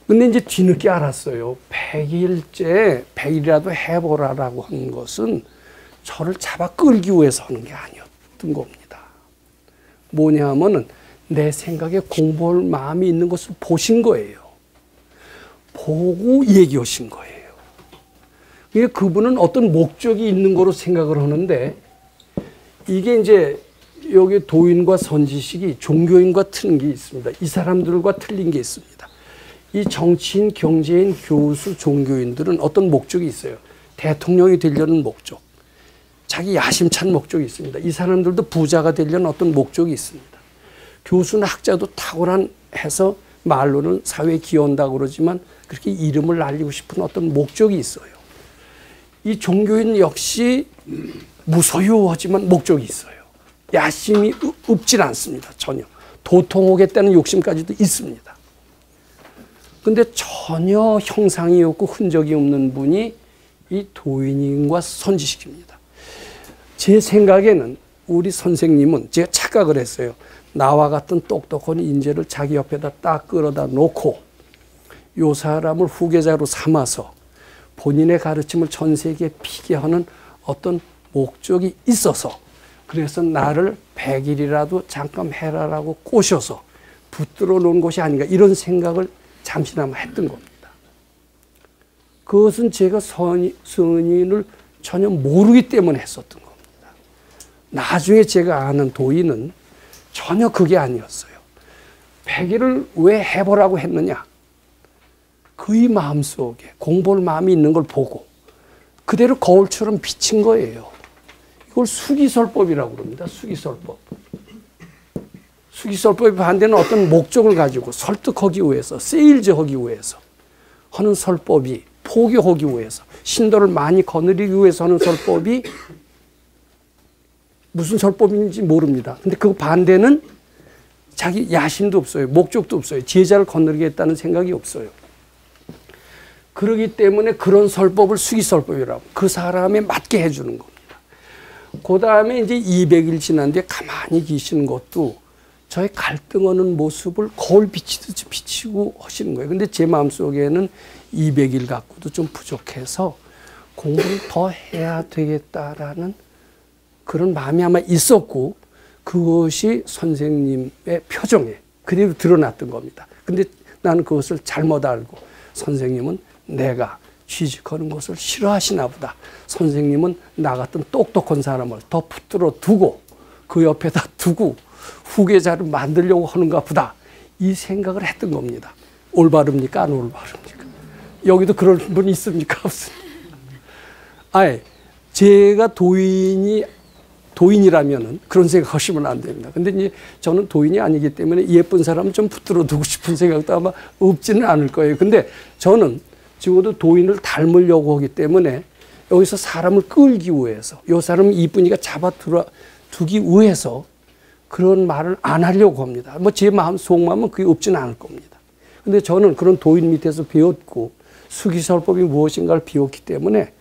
근데 이제 뒤늦게 알았어요. 100일이라도 해보라라고 하는 것은 저를 잡아 끌기 위해서 하는 게 아니었던 겁니다. 뭐냐 하면은 내 생각에 공부할 마음이 있는 것을 보신 거예요. 보고 얘기하신 거예요. 그분은 어떤 목적이 있는 거로 생각을 하는데 이게 이제 여기 도인과 선지식이 종교인과 틀린 게 있습니다. 이 사람들과 틀린 게 있습니다. 이 정치인, 경제인, 교수, 종교인들은 어떤 목적이 있어요. 대통령이 되려는 목적. 자기 야심찬 목적이 있습니다. 이 사람들도 부자가 되려는 어떤 목적이 있습니다. 교수나 학자도 탁월한 해서 말로는 사회에 기여한다고 그러지만 그렇게 이름을 날리고 싶은 어떤 목적이 있어요. 이 종교인 역시 무소유하지만 목적이 있어요. 야심이 없질 않습니다. 전혀. 도통하겠다는 욕심까지도 있습니다. 근데 전혀 형상이 없고 흔적이 없는 분이 이 도인과 선지식입니다. 제 생각에는 우리 선생님은 제가 착각을 했어요. 나와 같은 똑똑한 인재를 자기 옆에다 딱 끌어다 놓고 이 사람을 후계자로 삼아서 본인의 가르침을 전 세계에 피게 하는 어떤 목적이 있어서 그래서 나를 100일이라도 잠깐 해라라고 꼬셔서 붙들어 놓은 것이 아닌가 이런 생각을 잠시나마 했던 겁니다. 그것은 제가 선인을 전혀 모르기 때문에 했었던 겁니다. 나중에 제가 아는 도인은 전혀 그게 아니었어요. 100일을 왜 해보라고 했느냐? 그의 마음속에 공부할 마음이 있는 걸 보고 그대로 거울처럼 비친 거예요. 이걸 수기설법이라고 그럽니다. 수기설법. 수기설법의 반대는 어떤 목적을 가지고 설득하기 위해서, 세일즈하기 위해서 하는 설법이 포교하기 위해서, 신도를 많이 거느리기 위해서 하는 설법이 무슨 설법인지 모릅니다. 근데 그 반대는 자기 야심도 없어요. 목적도 없어요. 제자를 거느리겠다는 생각이 없어요. 그렇기 때문에 그런 설법을 수기설법이라고 그 사람에 맞게 해주는 겁니다. 그 다음에 이제 200일 지난 뒤에 가만히 계시는 것도 저의 갈등하는 모습을 거울 비치듯이 비치고 하시는 거예요. 근데 제 마음속에는 200일 갖고도 좀 부족해서 공부를 더 해야 되겠다라는 그런 마음이 아마 있었고 그것이 선생님의 표정에 그대로 드러났던 겁니다. 근데 나는 그것을 잘못 알고 선생님은 내가 취직하는 것을 싫어하시나 보다. 선생님은 나 같은 똑똑한 사람을 더 붙들어 두고 그 옆에다 두고 후계자를 만들려고 하는가 보다. 이 생각을 했던 겁니다. 올바릅니까? 안 올바릅니까? 여기도 그런 분이 있습니까? 없습니까? 아예 제가 도인이라면은 그런 생각 하시면 안 됩니다. 근데 이제 저는 도인이 아니기 때문에 예쁜 사람 좀 붙들어 두고 싶은 생각도 아마 없지는 않을 거예요. 근데 저는 적어도 도인을 닮으려고 하기 때문에 여기서 사람을 끌기 위해서 이 사람을 이쁜이가 잡아두기 위해서 그런 말을 안 하려고 합니다. 뭐 제 마음 속마음은 그게 없지는 않을 겁니다. 근데 저는 그런 도인 밑에서 배웠고 수기설법이 무엇인가를 배웠기 때문에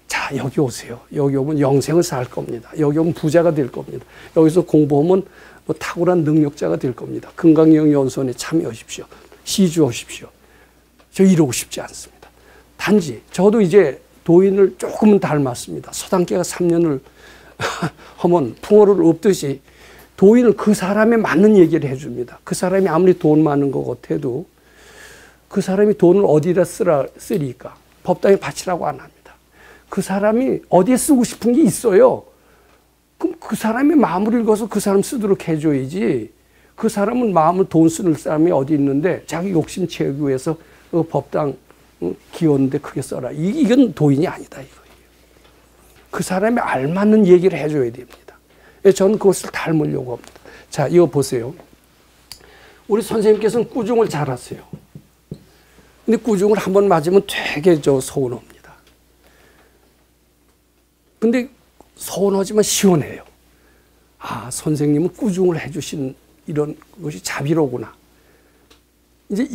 자, 여기 오세요. 여기 오면 영생을 살 겁니다. 여기 오면 부자가 될 겁니다. 여기서 공부하면 뭐 탁월한 능력자가 될 겁니다. 금강경 연수원에 참여하십시오. 시주하십시오. 저 이러고 싶지 않습니다. 단지 저도 이제 도인을 조금은 닮았습니다. 서당계가 3년을 하면 풍어를 엎듯이 도인은 그 사람에 맞는 얘기를 해줍니다. 그 사람이 아무리 돈 많은 것 같아도 그 사람이 돈을 어디다 쓰리까? 법당에 바치라고 안 합니다. 그 사람이 어디에 쓰고 싶은 게 있어요. 그럼 그 사람이 마음을 읽어서 그 사람 쓰도록 해줘야지. 그 사람은 마음을 돈 쓰는 사람이 어디 있는데 자기 욕심 채우기 위해서 법당 기원데 크게 써라. 이건 도인이 아니다 이거예요. 그 사람이 알맞는 얘기를 해줘야 됩니다. 저는 그것을 닮으려고 합니다. 자, 이거 보세요. 우리 선생님께서는 꾸중을 잘하세요. 근데 꾸중을 한번 맞으면 되게 서운합니다. 근데 서운하지만 시원해요. 아, 선생님은 꾸중을 해주신 이런 것이 자비로구나. 이제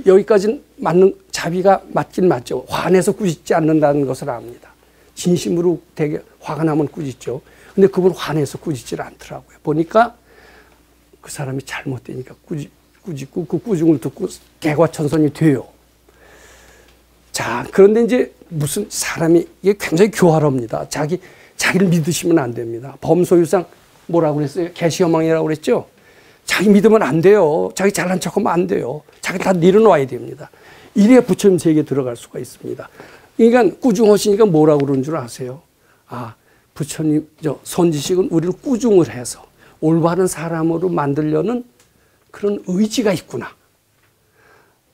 여기까지는 맞는, 자비가 맞긴 맞죠. 화내서 꾸짖지 않는다는 것을 압니다. 진심으로 되게 화가 나면 꾸짖죠. 근데 그분 화내서 꾸짖질 않더라고요. 보니까 그 사람이 잘못되니까 꾸짖고 그 꾸중을 듣고 개과천선이 돼요. 자, 그런데 이제 무슨 사람이 이게 굉장히 교활합니다. 자기를 믿으시면 안 됩니다. 범소유상 뭐라고 그랬어요? 개시어망이라고 그랬죠? 자기 믿으면 안 돼요. 자기 잘난 척하면 안 돼요. 자기 다 내려놔야 됩니다. 이래야 부처님 세계에 들어갈 수가 있습니다. 그러니까 꾸중하시니까 뭐라고 그러는 줄 아세요? 아, 부처님, 선지식은 우리를 꾸중을 해서 올바른 사람으로 만들려는 그런 의지가 있구나.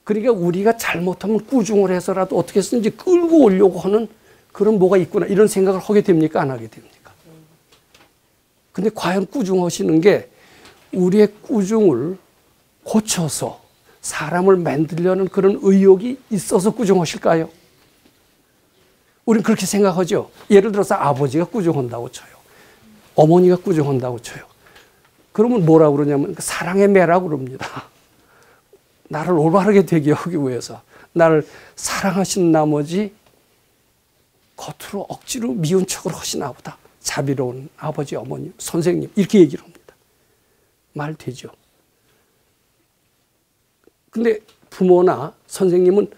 그러니까 우리가 잘못하면 꾸중을 해서라도 어떻게 해서든지 끌고 오려고 하는 그런 뭐가 있구나. 이런 생각을 하게 됩니까? 안 하게 됩니까? 근데 과연 꾸중하시는 게 우리의 꾸중을 고쳐서 사람을 만들려는 그런 의욕이 있어서 꾸중하실까요? 우리는 그렇게 생각하죠. 예를 들어서 아버지가 꾸중한다고 쳐요. 어머니가 꾸중한다고 쳐요. 그러면 뭐라고 그러냐면 사랑의 매라고 그럽니다. 나를 올바르게 되게 하기 위해서 나를 사랑하신 나머지 겉으로 억지로 미운 척을 하시나 보다. 자비로운 아버지, 어머니, 선생님 이렇게 얘기를 합니다. 말 되죠. 근데 부모나 선생님은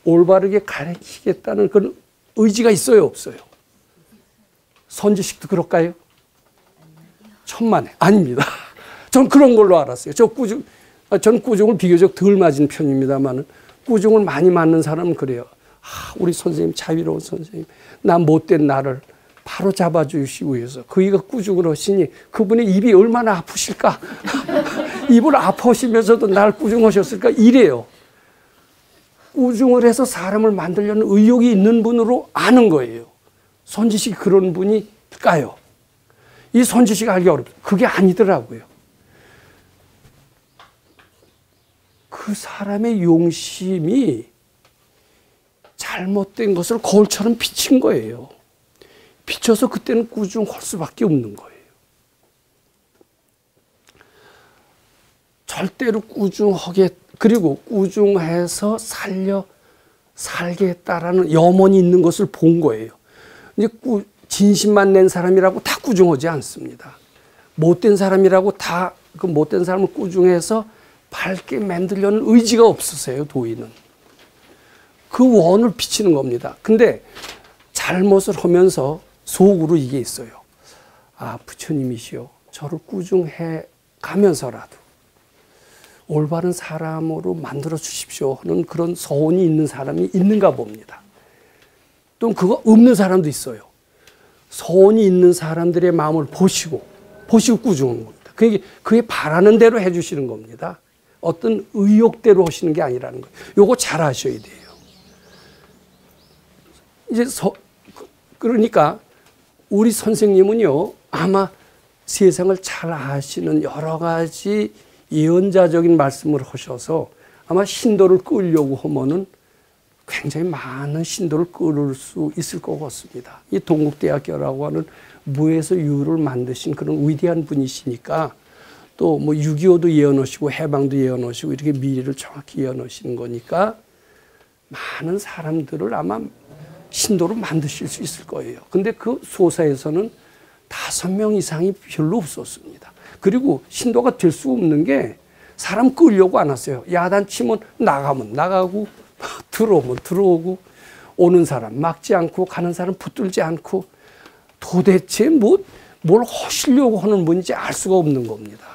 올바르게 가르치겠다는 그런 의지가 있어요, 없어요? 선지식도 그럴까요? 천만에 아닙니다. 전 그런 걸로 알았어요. 전 꾸중을 비교적 덜 맞은 편입니다만 꾸중을 많이 맞는 사람은 그래요. 아, 우리 선생님, 자비로운 선생님, 나 못된 나를 바로 잡아주시기 위해서 그이가 꾸중을 하시니 그분의 입이 얼마나 아프실까? 입을 아파하시면서도 날 꾸중하셨을까? 이래요. 꾸중을 해서 사람을 만들려는 의욕이 있는 분으로 아는 거예요. 선지식이 그런 분일까요? 이 선지식 알기 어렵다. 그게 아니더라고요. 그 사람의 용심이 잘못된 것을 거울처럼 비친 거예요. 비춰서 그때는 꾸중할 수밖에 없는 거예요. 절대로 그리고 꾸중해서 살게 했다라는 염원이 있는 것을 본 거예요. 이제 진심만 낸 사람이라고 다 꾸중하지 않습니다. 못된 사람이라고 다 그 못된 사람을 꾸중해서 밝게 만들려는 의지가 없으세요, 도인은. 그 원을 비치는 겁니다. 근데 잘못을 하면서 속으로 이게 있어요. 아, 부처님이시여. 저를 꾸중해 가면서라도 올바른 사람으로 만들어 주십시오 하는 그런 소원이 있는 사람이 있는가 봅니다. 또는 그거 없는 사람도 있어요. 소원이 있는 사람들의 마음을 보시고 꾸중하는 겁니다. 그게 바라는 대로 해주시는 겁니다. 어떤 의욕대로 하시는 게 아니라는 거예요. 요거 잘 아셔야 돼요. 이제 그러니까 우리 선생님은요, 아마 세상을 잘 아시는 여러 가지 예언자적인 말씀을 하셔서 아마 신도를 끌려고 하면은 굉장히 많은 신도를 끌을 수 있을 것 같습니다. 이 동국대학교라고 하는 무에서 유를 만드신 그런 위대한 분이시니까 또 뭐 6.25도 예언하시고 해방도 예언하시고 이렇게 미래를 정확히 예언하시는 거니까 많은 사람들을 아마 신도로 만드실 수 있을 거예요. 근데 그 소사에서는 5명 이상이 별로 없었습니다. 그리고 신도가 될 수 없는 게 사람 끌려고 안 왔어요. 야단치면 나가면 나가고 들어오면 들어오고 오는 사람 막지 않고 가는 사람 붙들지 않고 도대체 뭘 하시려고 하는 분인지 알 수가 없는 겁니다.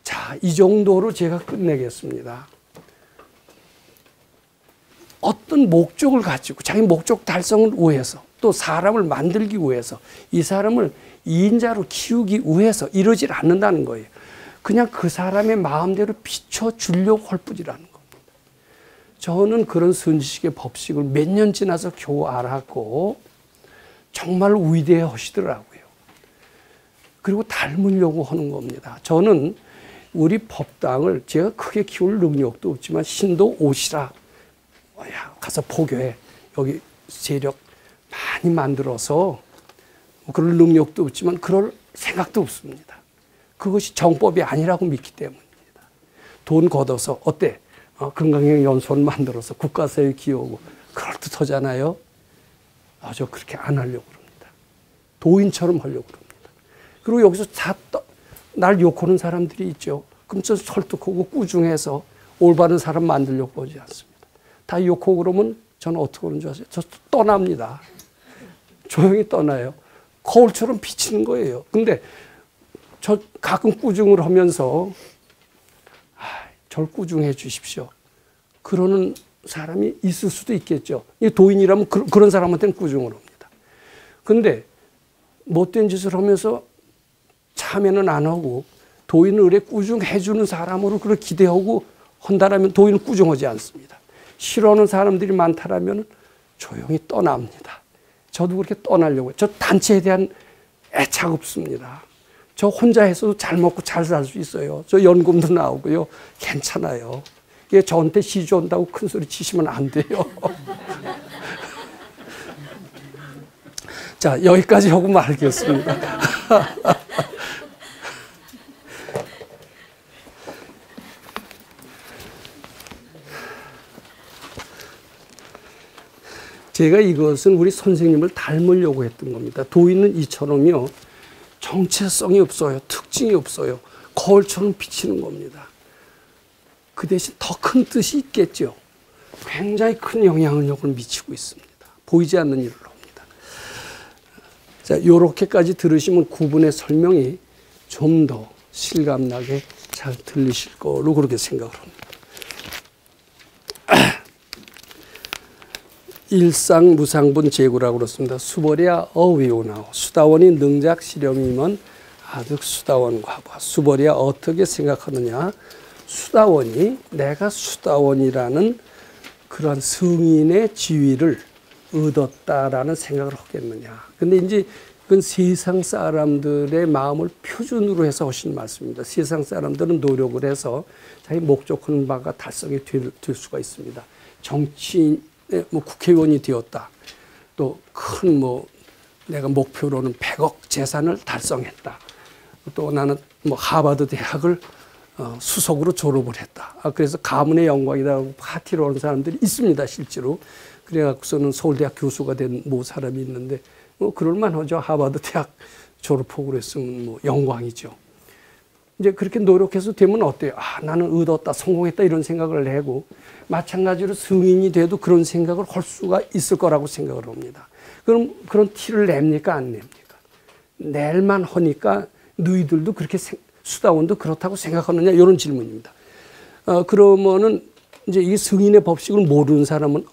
자, 이 정도로 제가 끝내겠습니다. 어떤 목적을 가지고 자기 목적 달성을 위해서 또 사람을 만들기 위해서 이 사람을 이인자로 키우기 위해서 이러질 않는다는 거예요. 그냥 그 사람의 마음대로 비춰주려고 할 뿐이라는 겁니다. 저는 그런 선지식의 법칙을 몇 년 지나서 겨우 알았고 정말 위대하시더라고요. 그리고 닮으려고 하는 겁니다. 저는 우리 법당을 제가 크게 키울 능력도 없지만 신도 오시라. 가서 포교해. 여기 세력 많이 만들어서 그럴 능력도 없지만 그럴 생각도 없습니다. 그것이 정법이 아니라고 믿기 때문입니다. 돈 걷어서 어때? 건강형 연수원 만들어서 국가사회 기여하고 그럴듯하잖아요. 저 그렇게 안 하려고 그럽니다. 도인처럼 하려고 그럽니다. 그리고 여기서 날 욕하는 사람들이 있죠. 그럼 저 설득하고 꾸중해서 올바른 사람 만들려고 하지 않습니다. 다 욕하고 그러면 저는 어떻게 하는 줄 아세요? 저 떠납니다. 조용히 떠나요. 거울처럼 비치는 거예요. 근데 저 가끔 꾸중을 하면서 절 꾸중해 주십시오. 그러는 사람이 있을 수도 있겠죠. 도인이라면 그런 사람한테는 꾸중을 합니다. 근데 못된 짓을 하면서 참여는 안 하고 도인을 의뢰 꾸중해 주는 사람으로 그걸 기대하고 한다라면 도인은 꾸중하지 않습니다. 싫어하는 사람들이 많다라면 조용히 떠납니다. 저도 그렇게 떠나려고 해요. 저 단체에 대한 애착 없습니다. 저 혼자 해서도 잘 먹고 잘 살 수 있어요. 저 연금도 나오고요. 괜찮아요. 이게 저한테 시주 온다고 큰 소리 치시면 안 돼요. 자, 여기까지 하고 말겠습니다. 제가 이것은 우리 선생님을 닮으려고 했던 겁니다. 도인은 이처럼요. 정체성이 없어요. 특징이 없어요. 거울처럼 비치는 겁니다. 그 대신 더 큰 뜻이 있겠죠. 굉장히 큰 영향력을 미치고 있습니다. 보이지 않는 일을 합니다. 자, 이렇게까지 들으시면 구분의 설명이 좀 더 실감나게 잘 들리실 거로 그렇게 생각을 합니다. 일상무상분 제구라고 그렇습니다. 수벌이야 어위오나오 수다원이 능작 실령이면 아득 수다원과 봐. 수벌이야 어떻게 생각하느냐. 수다원이 내가 수다원이라는 그런 승인의 지위를 얻었다라는 생각을 하겠느냐. 근데 이제 그건 세상 사람들의 마음을 표준으로 해서 하신 말씀입니다. 세상 사람들은 노력을 해서 자기 목적하는 바가 달성이 될 수가 있습니다. 정치인 국회의원이 되었다. 또 큰 내가 목표로는 100억 재산을 달성했다. 또 나는 하버드 대학을 수석으로 졸업을 했다. 그래서 가문의 영광이라고 파티를 하는 사람들이 있습니다, 실제로. 그래갖고서는 서울대학 교수가 된 사람이 있는데, 그럴만하죠. 하버드 대학 졸업하고 그랬으면 영광이죠. 이제 그렇게 노력해서 되면 어때요? 나는 얻었다, 성공했다, 이런 생각을 하고, 마찬가지로 승인이 돼도 그런 생각을 할 수가 있을 거라고 생각을 합니다. 그럼 그런 티를 냅니까? 안 냅니까? 낼만 하니까 너희들도 그렇게 수다원도 그렇다고 생각하느냐 이런 질문입니다. 그러면은 이제 이 승인의 법칙을 모르는 사람은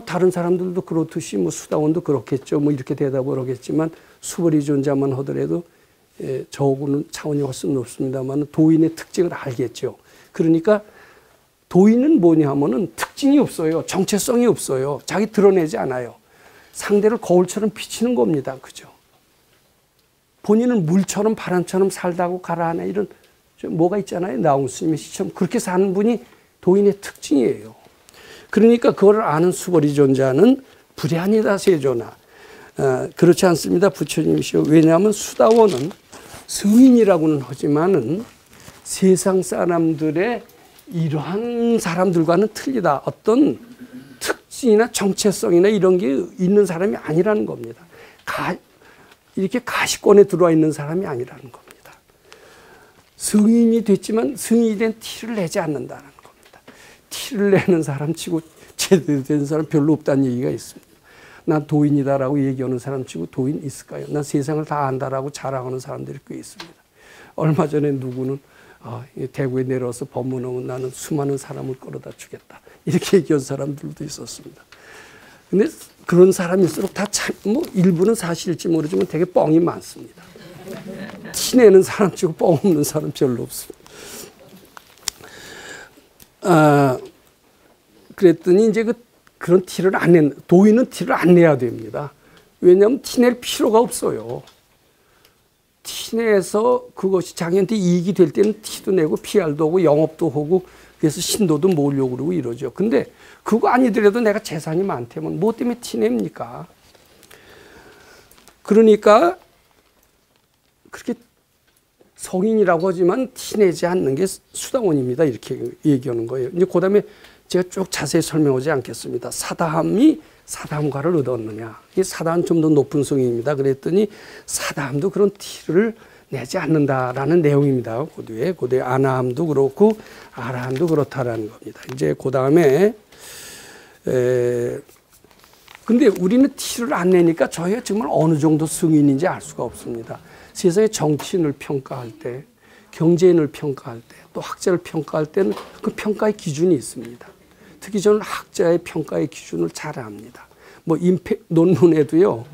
다른 사람들도 그렇듯이 뭐 수다원도 그렇겠죠. 뭐 이렇게 대답을 하겠지만 수벌이 존재만 하더라도 저하고는 차원이 훨씬 높습니다만 도인의 특징을 알겠죠. 그러니까 도인은 뭐냐 하면은 특징이 없어요. 정체성이 없어요. 자기 드러내지 않아요. 상대를 거울처럼 비치는 겁니다. 그죠? 본인은 물처럼 바람처럼 살다고 가라하네 이런 뭐가 있잖아요. 나온 스님의 시처럼 그렇게 사는 분이 도인의 특징이에요. 그러니까 그걸 아는 수벌이 존재하는 불야니다 세조나 그렇지 않습니다. 부처님이시오. 왜냐하면 수다원은 성인이라고는 하지만은 세상 사람들의 이러한 사람들과는 틀리다. 어떤 특징이나 정체성이나 이런 게 있는 사람이 아니라는 겁니다. 이렇게 가시권에 들어와 있는 사람이 아니라는 겁니다. 성인이 됐지만 성인이 된 티를 내지 않는다는 겁니다. 티를 내는 사람 치고 제대로 된 사람 별로 없다는 얘기가 있습니다. 난 도인이다라고 얘기하는 사람 치고 도인 있을까요? 난 세상을 다 안다라고 자랑하는 사람들이 꽤 있습니다. 얼마 전에 누구는 대구에 내려와서 법문하면 나는 수많은 사람을 끌어다 주겠다. 이렇게 얘기한 사람들도 있었습니다. 근데 그런 사람일수록 다 참, 뭐 일부는 사실일지 모르지만 되게 뻥이 많습니다. 티내는 사람 치고 뻥 없는 사람 별로 없습니다. 그랬더니 이제 그런 티를 안 낸, 도인은 티를 안 내야 됩니다. 왜냐하면 티낼 필요가 없어요. 티내서 그것이 자기한테 이익이 될 때는 티도 내고 PR도 하고 영업도 하고 그래서 신도도 모으려고 그러고 이러죠. 근데 그거 아니더라도 내가 재산이 많다면 뭐 때문에 티냅니까? 그러니까 그렇게 성인이라고 하지만 티내지 않는 게 수다원입니다. 이렇게 얘기하는 거예요. 이제 그 다음에 제가 쭉 자세히 설명하지 않겠습니다. 사다함이 사다함과를 얻었느냐. 이 사다함은 좀 더 높은 성인입니다. 그랬더니 사다함도 그런 티를 내지 않는다라는 내용입니다. 그 뒤에 아나함도 그렇고 아라함도 그렇다라는 겁니다. 이제 그 다음에 근데 우리는 티를 안 내니까 저희가 정말 어느 정도 성인인지 알 수가 없습니다. 세상의 정치인을 평가할 때, 경제인을 평가할 때, 또 학자를 평가할 때는 그 평가의 기준이 있습니다. 특히 저는 학자의 평가의 기준을 잘 압니다. 뭐 논문에도요.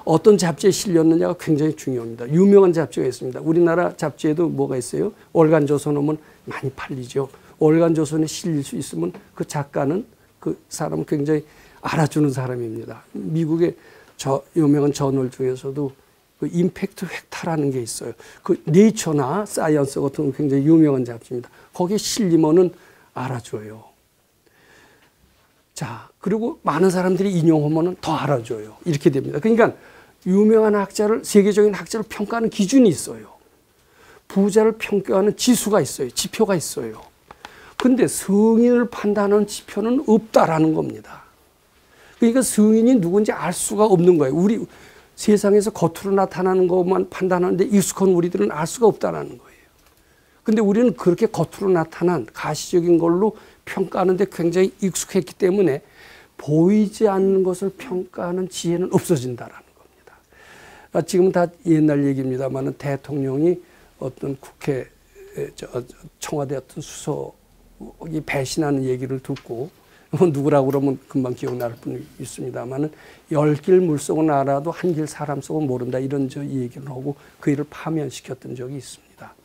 어떤 잡지에 실렸느냐가 굉장히 중요합니다. 유명한 잡지가 있습니다. 우리나라 잡지에도 뭐가 있어요? 월간조선 오면 많이 팔리죠. 월간조선에 실릴 수 있으면 그 작가는 그 사람은 굉장히 알아주는 사람입니다. 미국의 유명한 저널 중에서도 그 임팩트 획타라는 게 있어요. 그 네이처나 사이언스 같은 굉장히 유명한 잡지입니다. 거기에 실리면은 알아줘요. 자, 그리고 많은 사람들이 인용하면은 더 알아줘요. 이렇게 됩니다. 그러니까 유명한 학자를, 세계적인 학자를 평가하는 기준이 있어요. 부자를 평가하는 지수가 있어요. 지표가 있어요. 근데 성인을 판단하는 지표는 없다라는 겁니다. 그러니까 성인이 누군지 알 수가 없는 거예요. 우리 세상에서 겉으로 나타나는 것만 판단하는데 익숙한 우리들은 알 수가 없다라는 거예요. 근데 우리는 그렇게 겉으로 나타난 가시적인 걸로 평가하는데 굉장히 익숙했기 때문에 보이지 않는 것을 평가하는 지혜는 없어진다라는 겁니다. 지금은 다 옛날 얘기입니다만 대통령이 어떤 국회, 청와대 어떤 수석이 배신하는 얘기를 듣고 누구라고 그러면 금방 기억날 분이 있습니다만은 10길 물속은 알아도 한 길 사람 속은 모른다 이런 얘기를 하고 그 일을 파면시켰던 적이 있습니다.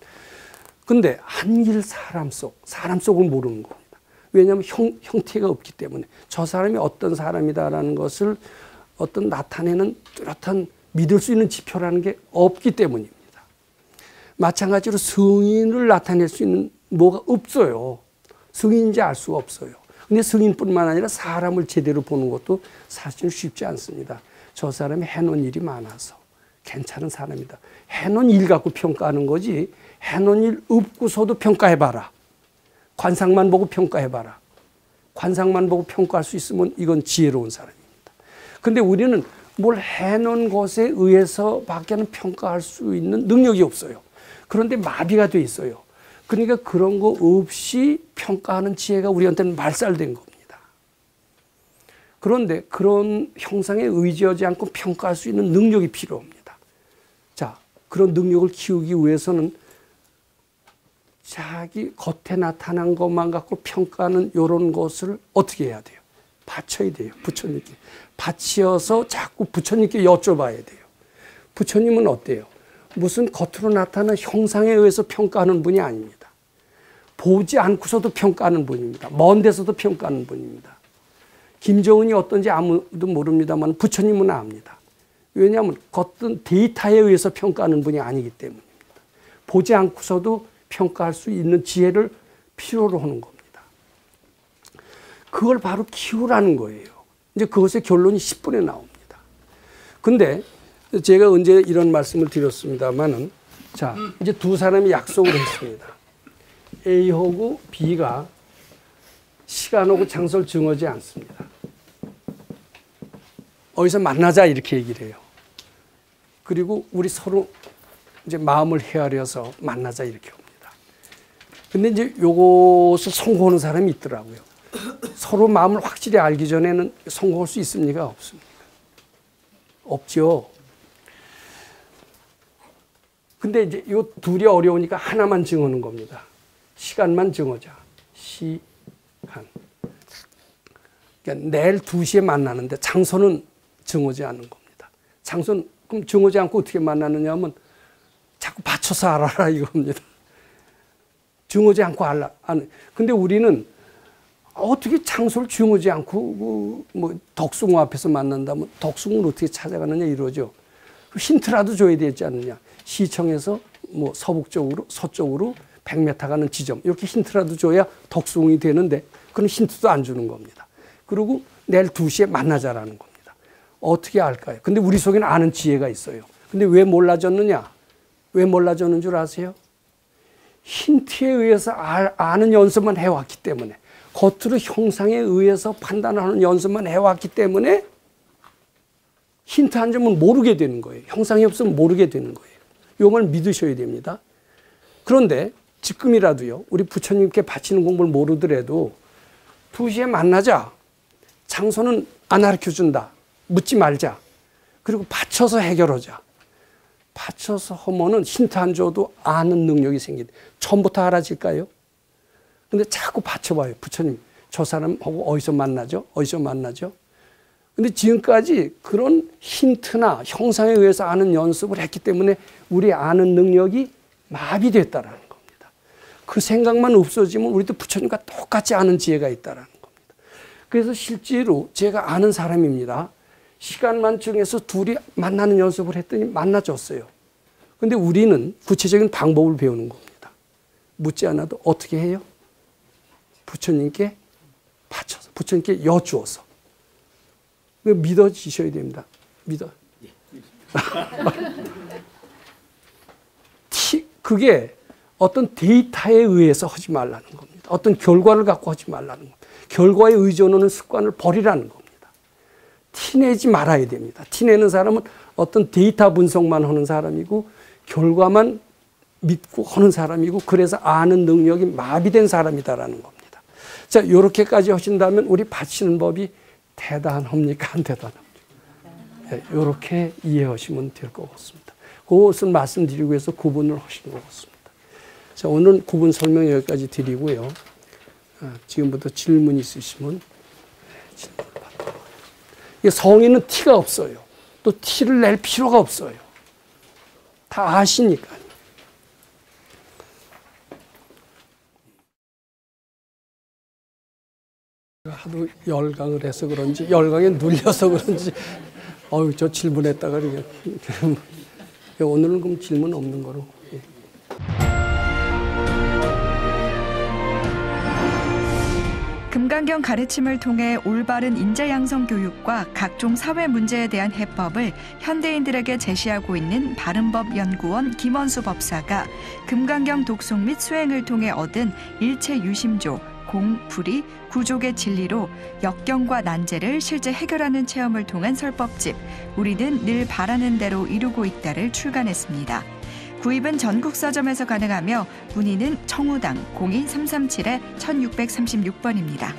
근데 한 길 사람 속을 모르는 겁니다. 왜냐하면 형태가 없기 때문에 저 사람이 어떤 사람이다라는 것을 어떤 나타내는 뚜렷한 믿을 수 있는 지표라는 게 없기 때문입니다. 마찬가지로 성인을 나타낼 수 있는 뭐가 없어요. 성인인지 알 수가 없어요. 근데 성인뿐만 아니라 사람을 제대로 보는 것도 사실 쉽지 않습니다. 저 사람이 해놓은 일이 많아서 괜찮은 사람이다. 해놓은 일 갖고 평가하는 거지 해놓은 일 없고서도 평가해봐라. 관상만 보고 평가해봐라. 관상만 보고 평가할 수 있으면 이건 지혜로운 사람입니다. 근데 우리는 뭘 해놓은 것에 의해서 밖에는 평가할 수 있는 능력이 없어요. 그런데 마비가 돼 있어요. 그러니까 그런 거 없이 평가하는 지혜가 우리한테는 말살된 겁니다. 그런데 그런 형상에 의지하지 않고 평가할 수 있는 능력이 필요합니다. 자, 그런 능력을 키우기 위해서는 자기 겉에 나타난 것만 갖고 평가하는 이런 것을 어떻게 해야 돼요? 바쳐야 돼요. 부처님께. 바치어서 자꾸 부처님께 여쭤봐야 돼요. 부처님은 어때요? 무슨 겉으로 나타난 형상에 의해서 평가하는 분이 아닙니다. 보지 않고서도 평가하는 분입니다. 먼 데서도 평가하는 분입니다. 김정은이 어떤지 아무도 모릅니다만 부처님은 압니다. 왜냐하면 어떤 데이터에 의해서 평가하는 분이 아니기 때문입니다. 보지 않고서도 평가할 수 있는 지혜를 필요로 하는 겁니다. 그걸 바로 키우라는 거예요. 이제 그것의 결론이 10분에 나옵니다. 근데 제가 언제 이런 말씀을 드렸습니다만은, 자, 이제 두 사람이 약속을 했습니다. A하고 B가 시간하고 장소를 정하지 않습니다. 어디서 만나자 이렇게 얘기를 해요. 그리고 우리 서로 이제 마음을 헤아려서 만나자 이렇게 합니다. 근데 이제 요것을 성공하는 사람이 있더라고요. 서로 마음을 확실히 알기 전에는 성공할 수 있습니까? 없습니까? 없죠. 근데 이제 요 둘이 어려우니까 하나만 정하는 겁니다. 시간만 정하자. 시간. 그러니까 내일 2시에 만나는데 장소는 정하지 않는 겁니다. 장소는 그럼 정하지 않고 어떻게 만나느냐 하면 자꾸 받쳐서 알아라 이겁니다. 정하지 않고 알라. 근데 우리는 어떻게 장소를 정하지 않고 뭐 덕숭 앞에서 만난다면 덕숭을 어떻게 찾아가느냐 이러죠. 힌트라도 줘야 되지 않느냐. 시청에서 뭐 서북쪽으로 서쪽으로 100m 가는 지점 이렇게 힌트라도 줘야 덕숭이 되는데 그런 힌트도 안 주는 겁니다. 그리고 내일 2시에 만나자라는 겁니다. 어떻게 알까요? 근데 우리 속에는 아는 지혜가 있어요. 근데 왜 몰라졌느냐? 왜 몰라졌는 줄 아세요? 힌트에 의해서 아는 연습만 해왔기 때문에, 겉으로 형상에 의해서 판단하는 연습만 해왔기 때문에 힌트 한 점은 모르게 되는 거예요. 형상이 없으면 모르게 되는 거예요. 이걸 믿으셔야 됩니다. 그런데 지금이라도요, 우리 부처님께 바치는 공부를 모르더라도 2시에 만나자. 장소는 안 가르쳐준다. 묻지 말자. 그리고 받쳐서 해결하자. 받쳐서 하면은 힌트 안 줘도 아는 능력이 생긴다. 처음부터 알아질까요? 근데 자꾸 받쳐봐요. 부처님, 저 사람하고 어디서 만나죠? 어디서 만나죠? 근데 지금까지 그런 힌트나 형상에 의해서 아는 연습을 했기 때문에 우리 아는 능력이 마비됐다라는 겁니다. 그 생각만 없어지면 우리도 부처님과 똑같이 아는 지혜가 있다라는 겁니다. 그래서 실제로 제가 아는 사람입니다. 시간만 정해서 둘이 만나는 연습을 했더니 만나줬어요. 근데 우리는 구체적인 방법을 배우는 겁니다. 묻지 않아도 어떻게 해요? 부처님께 바쳐서, 부처님께 여쭈어서. 믿어지셔야 됩니다. 믿어. 그게 어떤 데이터에 의해서 하지 말라는 겁니다. 어떤 결과를 갖고 하지 말라는 겁니다. 결과에 의존하는 습관을 버리라는 겁니다. 티내지 말아야 됩니다. 티내는 사람은 어떤 데이터 분석만 하는 사람이고 결과만 믿고 하는 사람이고 그래서 아는 능력이 마비된 사람이다라는 겁니다. 자, 이렇게까지 하신다면 우리 바치는 법이 대단합니까? 안 대단합니까? 이렇게 이해하시면 될 것 같습니다. 그것을 말씀드리고 해서 구분을 하신 것 같습니다. 자, 오늘 구분 설명 여기까지 드리고요. 지금부터 질문 있으시면 질문을 받도록 하겠습니다. 성인은 티가 없어요. 또 티를 낼 필요가 없어요. 다 아시니까요. 하도 열강을 해서 그런지, 열강에 눌려서 그런지, 저 질문했다가 그러게. 오늘은 그럼 질문 없는 거로. 예. 금강경 가르침을 통해 올바른 인재양성 교육과 각종 사회 문제에 대한 해법을 현대인들에게 제시하고 있는 바른법연구원 김원수 법사가 금강경 독송 및 수행을 통해 얻은 일체 유심조, 공, 불이, 구족의 진리로 역경과 난제를 실제 해결하는 체험을 통한 설법집 우리는 늘 바라는 대로 이루고 있다를 출간했습니다. 구입은 전국 서점에서 가능하며 문의는 청우당 02337-1636번입니다.